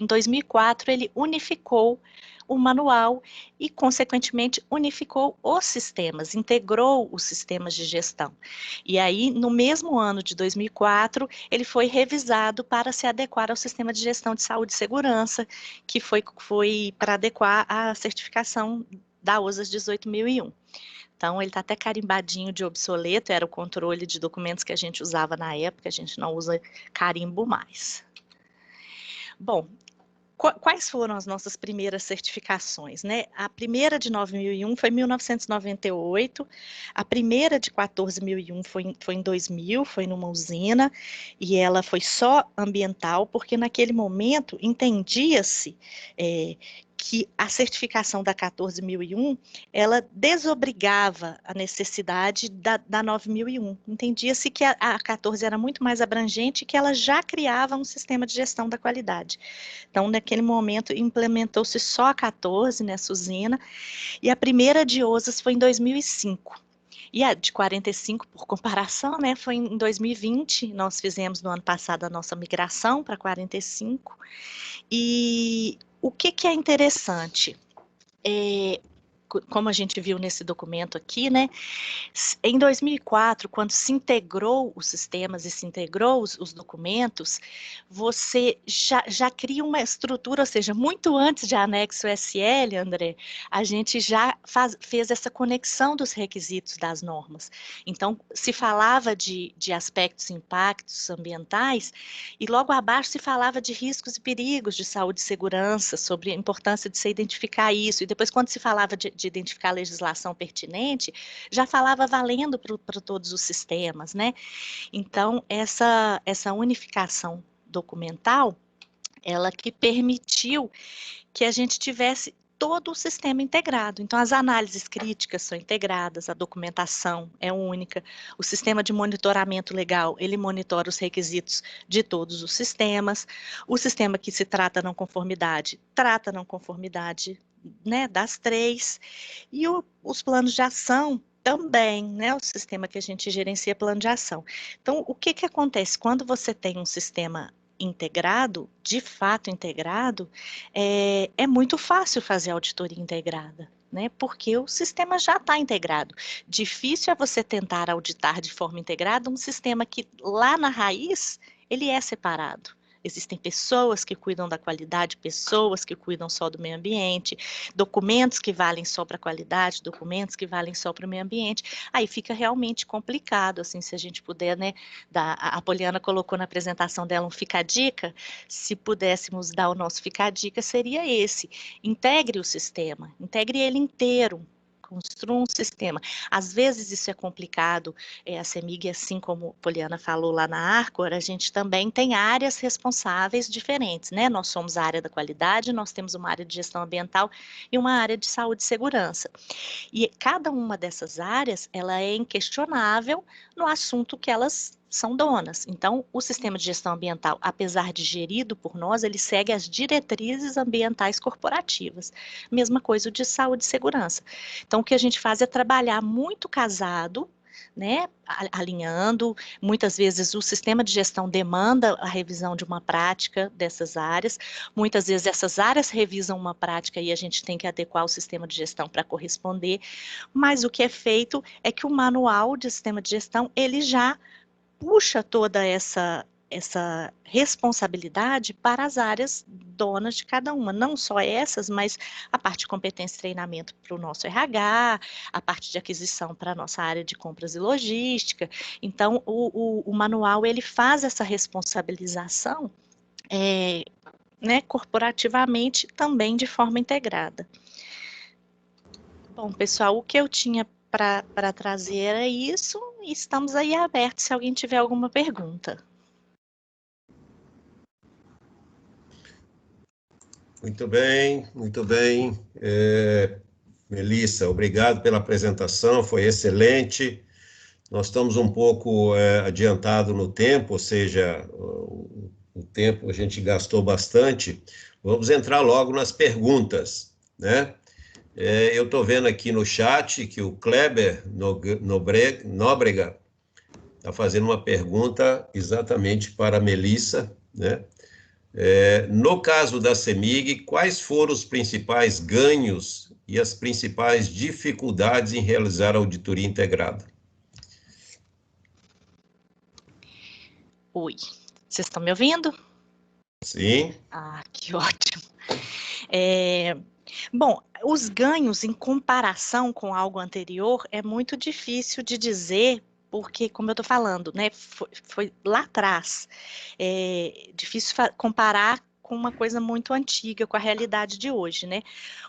em 2004, ele unificou o manual e, consequentemente, unificou os sistemas, integrou os sistemas de gestão. E aí, no mesmo ano de 2004, ele foi revisado para se adequar ao sistema de gestão de saúde e segurança, que foi para adequar à certificação da OSAS 18001. Então, ele está até carimbadinho de obsoleto, era o controle de documentos que a gente usava na época, a gente não usa carimbo mais. Bom, quais foram as nossas primeiras certificações, né? A primeira de 9001 foi em 1998, a primeira de 14001 foi em 2000, foi numa usina, e ela foi só ambiental, porque naquele momento entendia-se que a certificação da 14.001, ela desobrigava a necessidade da 9.001. Entendia-se que a 14 era muito mais abrangente e que ela já criava um sistema de gestão da qualidade. Então, naquele momento, implementou-se só a 14 nessa usina, e a primeira de OSAS foi em 2005. E a de 45, por comparação, né, foi em 2020, nós fizemos no ano passado a nossa migração para 45, e o que é interessante? Como a gente viu nesse documento aqui, né, em 2004, quando se integrou os sistemas e se integrou os documentos, você já cria uma estrutura, ou seja, muito antes de anexo SL, André, a gente já fez essa conexão dos requisitos das normas. Então, se falava de aspectos e impactos ambientais, e logo abaixo se falava de riscos e perigos de saúde e segurança, sobre a importância de se identificar isso, e depois quando se falava de identificar a legislação pertinente, já falava valendo para todos os sistemas, né? Então, essa unificação documental, ela que permitiu que a gente tivesse todo o sistema integrado. Então, as análises críticas são integradas, a documentação é única, o sistema de monitoramento legal, ele monitora os requisitos de todos os sistemas, o sistema que se trata não conformidade, né, das 3, e os planos de ação também, né, o sistema que a gente gerencia plano de ação. Então, o que acontece? Quando você tem um sistema integrado, de fato integrado, é muito fácil fazer auditoria integrada, né? Porque o sistema já está integrado. Difícil é você tentar auditar de forma integrada um sistema que lá na raiz ele é separado. Existem pessoas que cuidam da qualidade, pessoas que cuidam só do meio ambiente, documentos que valem só para a qualidade, documentos que valem só para o meio ambiente. Aí fica realmente complicado, assim, se a gente puder, né, a Poliana colocou na apresentação dela um fica-dica, se pudéssemos dar o nosso fica-dica, seria esse: integre o sistema, integre ele inteiro, construa um sistema. Às vezes isso é complicado, a CEMIG, assim como a Poliana falou lá na Arcor, a gente também tem áreas responsáveis diferentes, né? Nós somos a área da qualidade, nós temos uma área de gestão ambiental e uma área de saúde e segurança. E cada uma dessas áreas, ela é inquestionável no assunto que elas são donas. Então, o sistema de gestão ambiental, apesar de gerido por nós, ele segue as diretrizes ambientais corporativas. Mesma coisa o de saúde e segurança. Então, o que a gente faz é trabalhar muito casado, né, alinhando. Muitas vezes o sistema de gestão demanda a revisão de uma prática dessas áreas, muitas vezes essas áreas revisam uma prática e a gente tem que adequar o sistema de gestão para corresponder, mas o que é feito é que o manual de sistema de gestão, ele já puxa toda essa responsabilidade para as áreas donas de cada uma, não só essas, mas a parte de competência e treinamento para o nosso RH, a parte de aquisição para a nossa área de compras e logística. Então, o manual, ele faz essa responsabilização, né, corporativamente, também de forma integrada. Bom, pessoal, o que eu tinha para trazer era isso, e estamos aí abertos se alguém tiver alguma pergunta. Muito bem, muito bem. Melissa, obrigado pela apresentação, foi excelente. Nós estamos um pouco adiantado no tempo, ou seja, o tempo a gente gastou bastante. Vamos entrar logo nas perguntas, né? Eu estou vendo aqui no chat que o Kleber Nóbrega está fazendo uma pergunta exatamente para a Melissa, né? No caso da CEMIG, quais foram os principais ganhos e as principais dificuldades em realizar a auditoria integrada? Oi, vocês estão me ouvindo? Sim. Ah, que ótimo. Bom, os ganhos em comparação com algo anterior é muito difícil de dizer, porque, como eu estou falando, né, foi lá atrás. É difícil comparar com uma coisa muito antiga, com a realidade de hoje, né?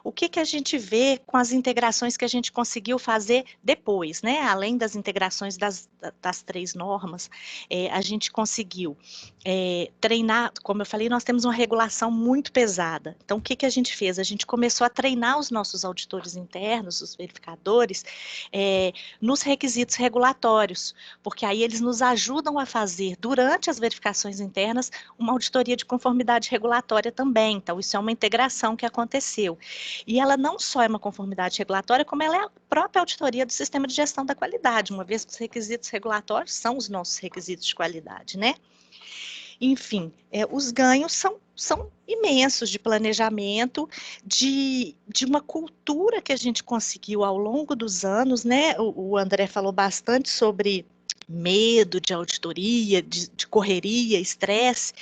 O que a gente vê com as integrações que a gente conseguiu fazer depois, né? Além das integrações das 3 normas, a gente conseguiu treinar, como eu falei, nós temos uma regulação muito pesada. Então, o que a gente fez? A gente começou a treinar os nossos auditores internos, os verificadores, nos requisitos regulatórios, porque aí eles nos ajudam a fazer, durante as verificações internas, uma auditoria de conformidade regulatória também. Então, isso é uma integração que aconteceu. E ela não só é uma conformidade regulatória, como ela é a própria auditoria do sistema de gestão da qualidade, uma vez que os requisitos regulatórios são os nossos requisitos de qualidade, né? Enfim, os ganhos são imensos de planejamento, de uma cultura que a gente conseguiu ao longo dos anos, né? O André falou bastante sobre medo de auditoria, de correria, estresse.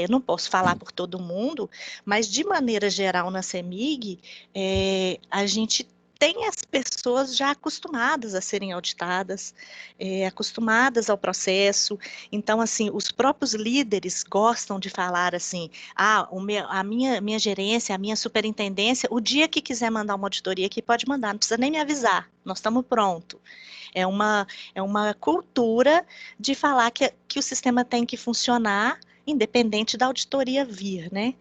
Não posso falar por todo mundo, mas de maneira geral na CEMIG, a gente tem as pessoas já acostumadas a serem auditadas, acostumadas ao processo. Então, assim, os próprios líderes gostam de falar assim, a minha gerência, a minha superintendência, o dia que quiser mandar uma auditoria aqui, pode mandar, não precisa nem me avisar, nós estamos prontos. É uma cultura de falar que o sistema tem que funcionar, independente da auditoria vir, né?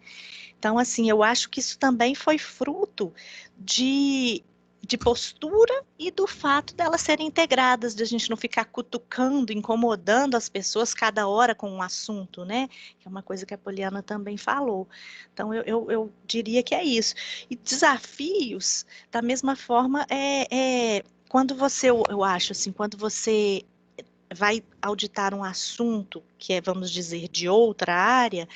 Então, assim, eu acho que isso também foi fruto de postura e do fato delas serem integradas, de a gente não ficar cutucando, incomodando as pessoas cada hora com um assunto, né? Que é uma coisa que a Poliana também falou. Então, eu diria que é isso. E desafios, da mesma forma, quando você, eu acho assim, quando você vai auditar um assunto que é, vamos dizer, de outra área,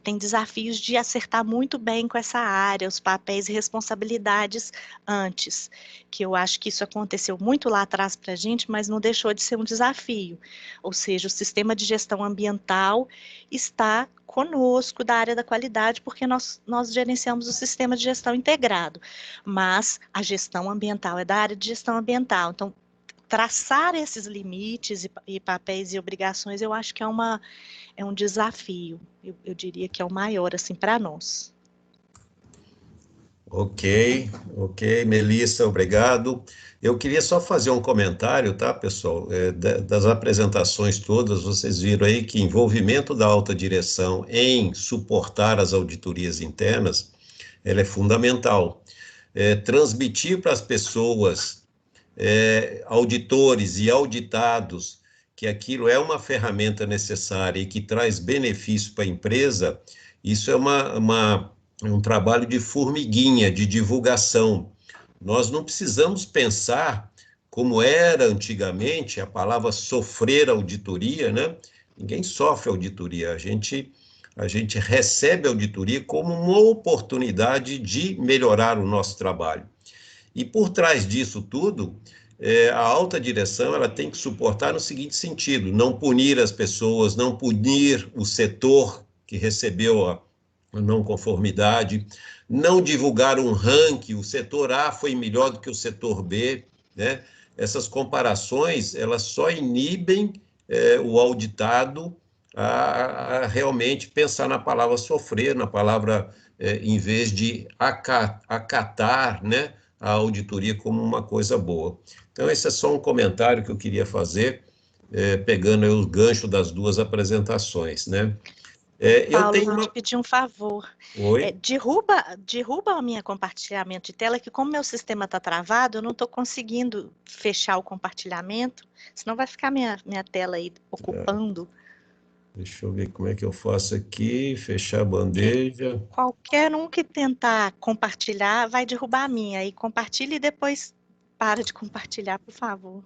tem desafios de acertar muito bem com essa área, os papéis e responsabilidades antes, que eu acho que isso aconteceu muito lá atrás para a gente, mas não deixou de ser um desafio. Ou seja, o sistema de gestão ambiental está conosco da área da qualidade, porque nós gerenciamos o sistema de gestão integrado, mas a gestão ambiental é da área de gestão ambiental, então traçar esses limites e papéis e obrigações, eu acho que é um desafio, eu diria que é o maior, assim, para nós. Ok, Melissa, obrigado. Eu queria só fazer um comentário, tá, pessoal? Das apresentações todas, vocês viram aí que envolvimento da alta direção em suportar as auditorias internas, ela é fundamental. Transmitir para as pessoas, auditores e auditados, que aquilo é uma ferramenta necessária e que traz benefício para a empresa, isso é um trabalho de formiguinha, de divulgação. Nós não precisamos pensar como era antigamente a palavra sofrer auditoria, né? Ninguém sofre auditoria, a gente recebe auditoria como uma oportunidade de melhorar o nosso trabalho. E por trás disso tudo, a alta direção ela tem que suportar no seguinte sentido: não punir as pessoas, não punir o setor que recebeu a não conformidade, não divulgar um ranking, o setor A foi melhor do que o setor B, né? Essas comparações, elas só inibem o auditado a realmente pensar na palavra sofrer, na palavra, em vez de acatar, né, a auditoria como uma coisa boa. Então, esse é só um comentário que eu queria fazer, pegando aí o gancho das duas apresentações, né? Paulo, eu vou te pedir um favor. Oi? Derruba o meu compartilhamento de tela, que como meu sistema está travado, eu não estou conseguindo fechar o compartilhamento, senão vai ficar minha tela aí ocupando. Deixa eu ver como é que eu faço aqui, fechar a bandeja. Qualquer um que tentar compartilhar vai derrubar a minha, aí compartilha e depois para de compartilhar, por favor.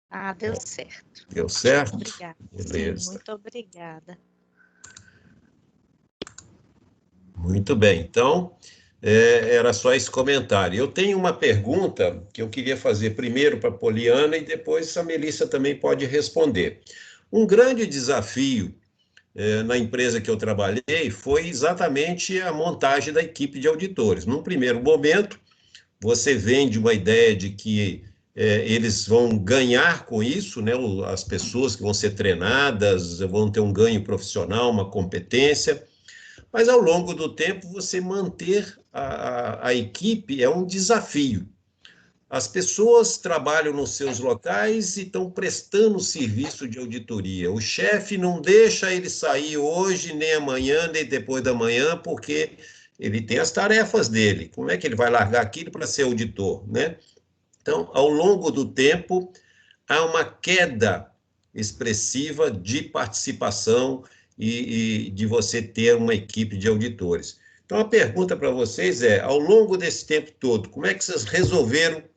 Ah, deu certo. Deu certo? Obrigada. Beleza. Sim, muito obrigada. Muito bem, então, era só esse comentário. Eu tenho uma pergunta que eu queria fazer primeiro para a Poliana e depois a Melissa também pode responder. Um grande desafio na empresa que eu trabalhei foi exatamente a montagem da equipe de auditores. Num primeiro momento, você vende uma ideia de que eles vão ganhar com isso, né? As pessoas que vão ser treinadas vão ter um ganho profissional, uma competência, mas ao longo do tempo você manter a equipe é um desafio. As pessoas trabalham nos seus locais e estão prestando serviço de auditoria. O chefe não deixa ele sair hoje, nem amanhã, nem depois da manhã, porque ele tem as tarefas dele. Como é que ele vai largar aquilo para ser auditor, né? Então, ao longo do tempo, há uma queda expressiva de participação e de você ter uma equipe de auditores. Então, a pergunta para vocês é, ao longo desse tempo todo, como é que vocês resolveram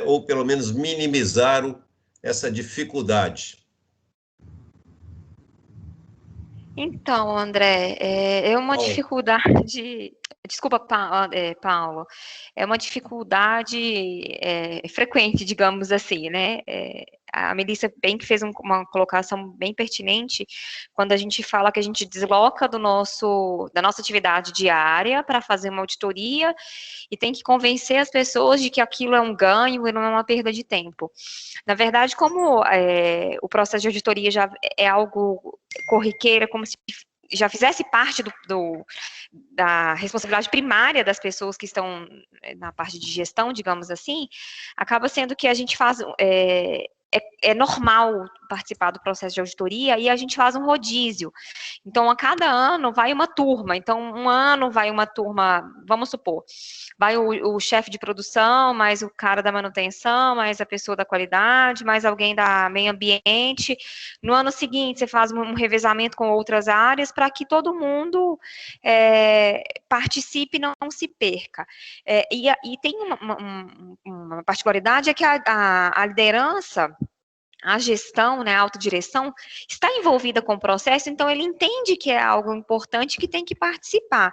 ou pelo menos minimizaram essa dificuldade? Então, André, é uma dificuldade. Desculpa, Paulo. É uma dificuldade frequente, digamos assim, né? A Melissa bem que fez uma colocação bem pertinente quando a gente fala que a gente desloca da nossa atividade diária para fazer uma auditoria e tem que convencer as pessoas de que aquilo é um ganho e não é uma perda de tempo. Na verdade, como o processo de auditoria já é algo corriqueiro, como se já fizesse parte da responsabilidade primária das pessoas que estão na parte de gestão, digamos assim, acaba sendo que a gente faz... É normal participar do processo de auditoria e a gente faz um rodízio. Então, a cada ano vai uma turma. Então, um ano vai uma turma, vamos supor, vai o chefe de produção, mais o cara da manutenção, mais a pessoa da qualidade, mais alguém da meio ambiente. No ano seguinte, você faz um revezamento com outras áreas para que todo mundo participe e não se perca. E tem uma particularidade, é que a liderança a gestão, né, a autodireção, está envolvida com o processo, então ele entende que é algo importante que tem que participar.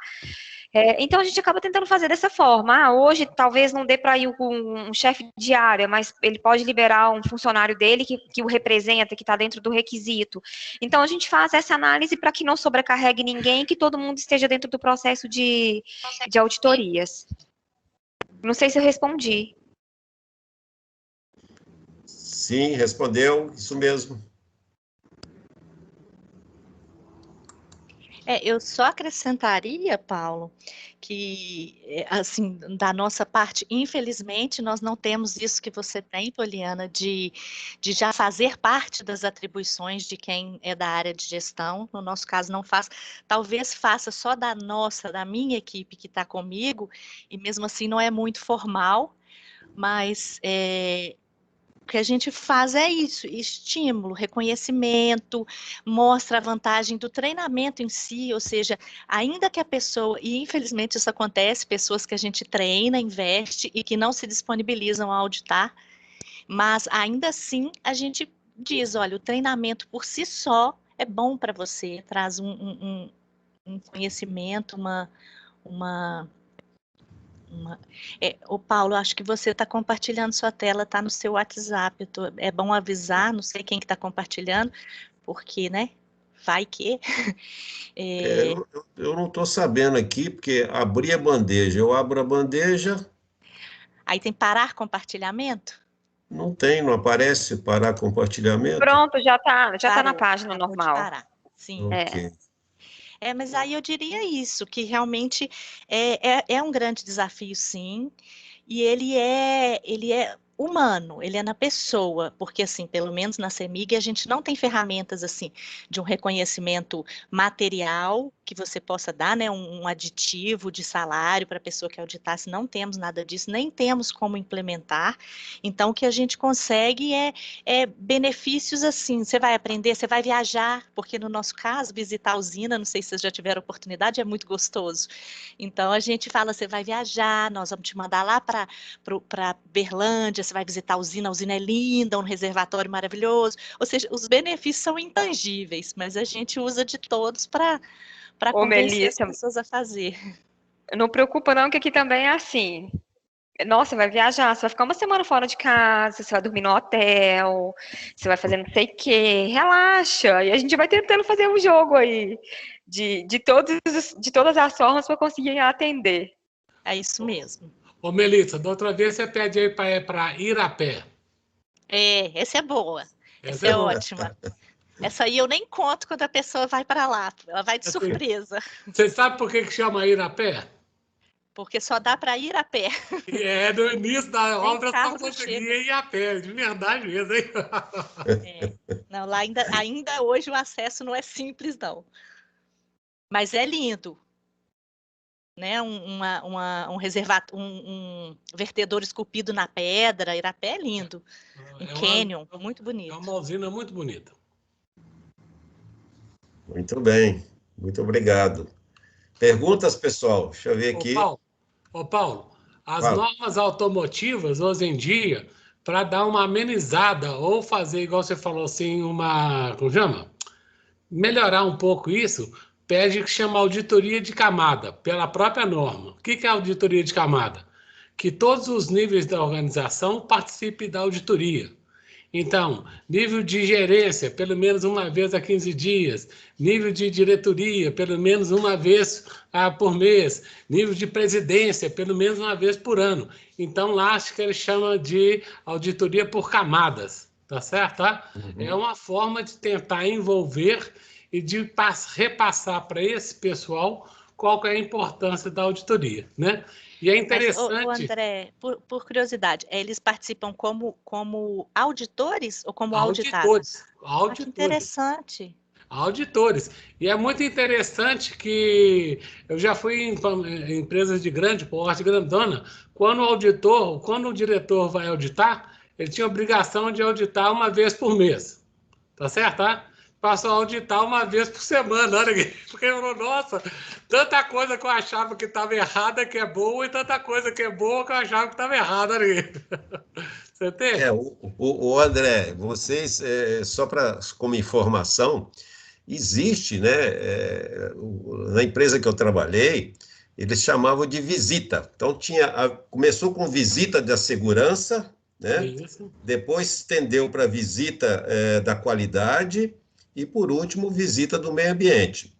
Então a gente acaba tentando fazer dessa forma. Hoje talvez não dê para ir com um chefe de área, mas ele pode liberar um funcionário dele que o representa, que está dentro do requisito. Então a gente faz essa análise para que não sobrecarregue ninguém, que todo mundo esteja dentro do processo de auditorias. Não sei se eu respondi. Sim, respondeu, isso mesmo. Eu só acrescentaria, Paulo, que, assim, da nossa parte, infelizmente, nós não temos isso que você tem, Poliana, de já fazer parte das atribuições de quem é da área de gestão. No nosso caso, não faz. Talvez faça só da minha equipe que está comigo, e mesmo assim não é muito formal, mas o que a gente faz é isso, estímulo, reconhecimento, mostra a vantagem do treinamento em si, ou seja, ainda que a pessoa, e infelizmente isso acontece, pessoas que a gente treina, investe e que não se disponibilizam a auditar, mas ainda assim a gente diz, olha, o treinamento por si só é bom para você, traz um conhecimento, o Paulo, acho que você está compartilhando sua tela, está no seu WhatsApp. É bom avisar, não sei quem que está compartilhando, porque, né? Vai que. Eu não estou sabendo aqui, porque abri a bandeja, eu abro a bandeja. Aí tem parar compartilhamento? Não tem, não aparece parar compartilhamento? Pronto, já tá na Parou, página acabou de normal. parar. Sim. Ok. Mas aí eu diria isso, que realmente é um grande desafio, sim, e ele é humano, ele é na pessoa, porque assim, pelo menos na CEMIG a gente não tem ferramentas assim de um reconhecimento material que você possa dar, né, um aditivo de salário para a pessoa que auditasse, não temos nada disso, nem temos como implementar. Então o que a gente consegue é benefícios assim, você vai aprender, você vai viajar, porque no nosso caso, visitar a usina, não sei se vocês já tiveram oportunidade, é muito gostoso. Então a gente fala, você vai viajar, nós vamos te mandar lá para Berlândia, você vai visitar a usina é linda, um reservatório maravilhoso, ou seja, os benefícios são intangíveis, mas a gente usa de todos para convencer as pessoas a fazer. Não preocupa não, que aqui também é assim. Nossa, vai viajar, você vai ficar uma semana fora de casa, você vai dormir no hotel, você vai fazer não sei o quê, relaxa. E a gente vai tentando fazer um jogo aí de todas as formas para conseguir atender. É isso mesmo. Ô, Melissa, da outra vez você pede aí para ir a pé. Essa é boa. Essa é ótima. Essa aí eu nem conto quando a pessoa vai para lá. Ela vai de surpresa. Você sabe por que chama ir a pé? Porque só dá para ir a pé. No início da obra só conseguia ir a pé, de verdade mesmo, hein? Não, lá ainda hoje o acesso não é simples, não. Mas é lindo. Né? Um reservatório, um vertedor esculpido na pedra, Irapé é lindo. Canyon, muito bonito. É uma usina muito bonita. Muito bem, muito obrigado. Perguntas, pessoal? Deixa eu ver aqui. Ô Paulo, as normas automotivas, hoje em dia, para dar uma amenizada ou fazer, igual você falou assim, como chama? Melhorar um pouco isso, pede que chama auditoria de camada, pela própria norma. O que é auditoria de camada? Que todos os níveis da organização participem da auditoria. Então, nível de gerência, pelo menos uma vez a 15 dias. Nível de diretoria, pelo menos uma vez por mês. Nível de presidência, pelo menos uma vez por ano. Então, lá acho que ele chama de auditoria por camadas, tá certo? Tá? É uma forma de tentar envolver e de repassar para esse pessoal qual que é a importância da auditoria, né? E é interessante... Mas, André, por curiosidade, eles participam como auditores ou como auditados? Auditores. Que interessante. Auditores. E é muito interessante que eu já fui em empresas de grande porte, grandona, quando o diretor vai auditar, ele tinha obrigação de auditar uma vez por mês. Tá certo, tá? Passou a auditar uma vez por semana, olha aqui. Porque eu falei, nossa, tanta coisa que eu achava que estava errada que é boa e tanta coisa que é boa que eu achava que estava errada, olha aqui. Você tem? O André, vocês, só como informação, existe, né, na empresa que eu trabalhei, eles chamavam de visita. Então, começou com visita da segurança, né? Isso. Depois estendeu para visita da qualidade e, por último, visita do meio ambiente.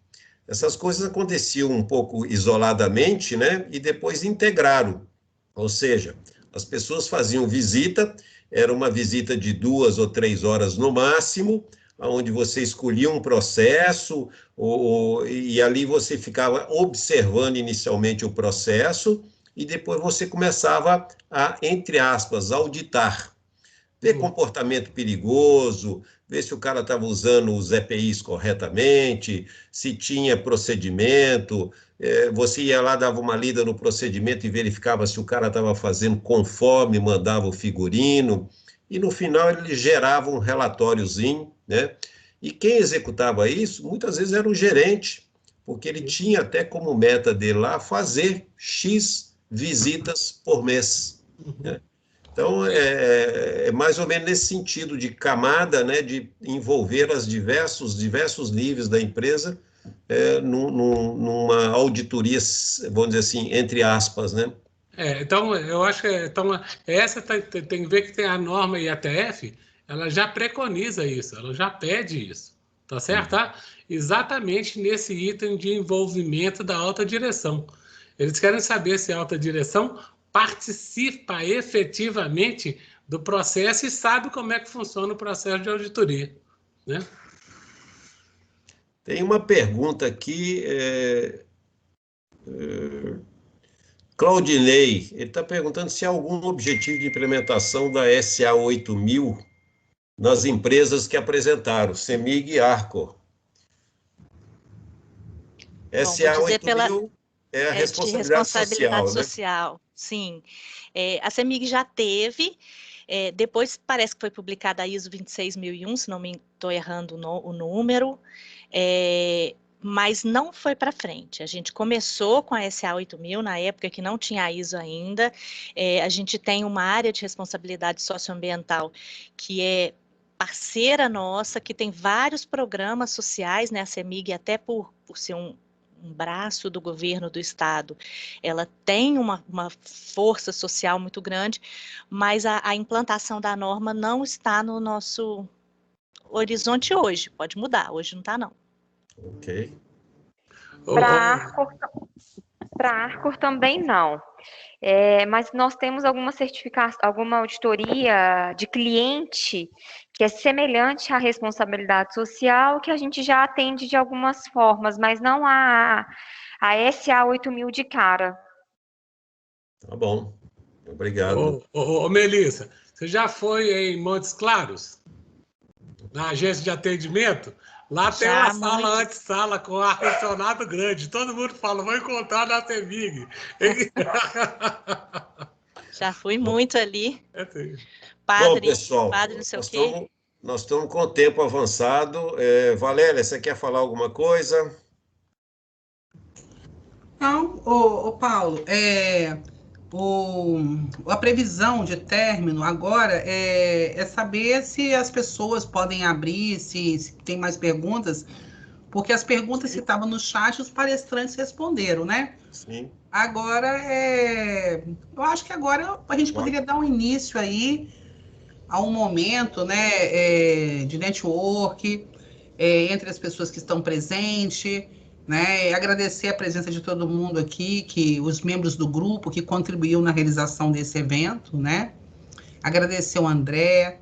Essas coisas aconteciam um pouco isoladamente, né? E depois integraram. Ou seja, as pessoas faziam visita, era uma visita de 2 ou 3 horas no máximo, onde você escolhia um processo, e ali você ficava observando inicialmente o processo, e depois você começava a, entre aspas, auditar. Ver comportamento perigoso, ver se o cara estava usando os EPIs corretamente, se tinha procedimento, você ia lá, dava uma lida no procedimento e verificava se o cara estava fazendo conforme mandava o figurino, e no final ele gerava um relatóriozinho, né? E quem executava isso, muitas vezes era o gerente, porque ele tinha até como meta dele lá fazer X visitas por mês, né? Então, é mais ou menos nesse sentido de camada, né, de envolver os diversos níveis da empresa numa auditoria, vamos dizer assim, entre aspas, né? Então, eu acho que essa tem que ver que tem a norma IATF, ela já preconiza isso, ela já pede isso, tá certo? Tá? Exatamente nesse item de envolvimento da alta direção. Eles querem saber se a alta direção participa efetivamente do processo e sabe como é que funciona o processo de auditoria, né? Tem uma pergunta aqui, Claudinei, ele está perguntando se há algum objetivo de implementação da SA 8000 nas empresas que apresentaram, CEMIG e Arcor. SA 8000 é a responsabilidade social, né? Sim. A CEMIG já teve, depois parece que foi publicada a ISO 26001, se não me estou errando o número, mas não foi para frente. A gente começou com a SA 8000, na época que não tinha a ISO ainda. A gente tem uma área de responsabilidade socioambiental que é parceira nossa, que tem vários programas sociais, né? A CEMIG, até por ser um braço do governo do estado, ela tem uma força social muito grande, mas a implantação da norma não está no nosso horizonte hoje. Pode mudar, hoje não está, não. Ok. Para Arcor também não. Mas nós temos alguma certificação, alguma auditoria de cliente que é semelhante à responsabilidade social, que a gente já atende de algumas formas, mas não a SA 8000 de cara. Tá bom. Obrigado. Melissa, você já foi em Montes Claros? Na agência de atendimento? Lá tem uma sala antessala com ar-condicionado grande. Todo mundo fala, vou encontrar na CEMIG. Já fui muito ali. Bom, pessoal, padre não sei o quê. Nós estamos com o tempo avançado. Valéria, você quer falar alguma coisa? Não, Paulo, a previsão de término agora é saber se as pessoas podem abrir, se tem mais perguntas, porque as perguntas que estavam no chat, os palestrantes responderam, né? Sim. Agora, eu acho que agora a gente poderia dar um início aí a um momento, né, de network entre as pessoas que estão presentes, né? Agradecer a presença de todo mundo aqui, os membros do grupo que contribuiu na realização desse evento, né? Agradecer ao André,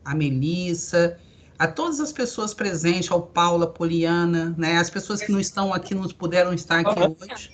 a Melissa, a todas as pessoas presentes, ao Paulo, a Poliana, né? As pessoas que não estão aqui, não puderam estar aqui hoje,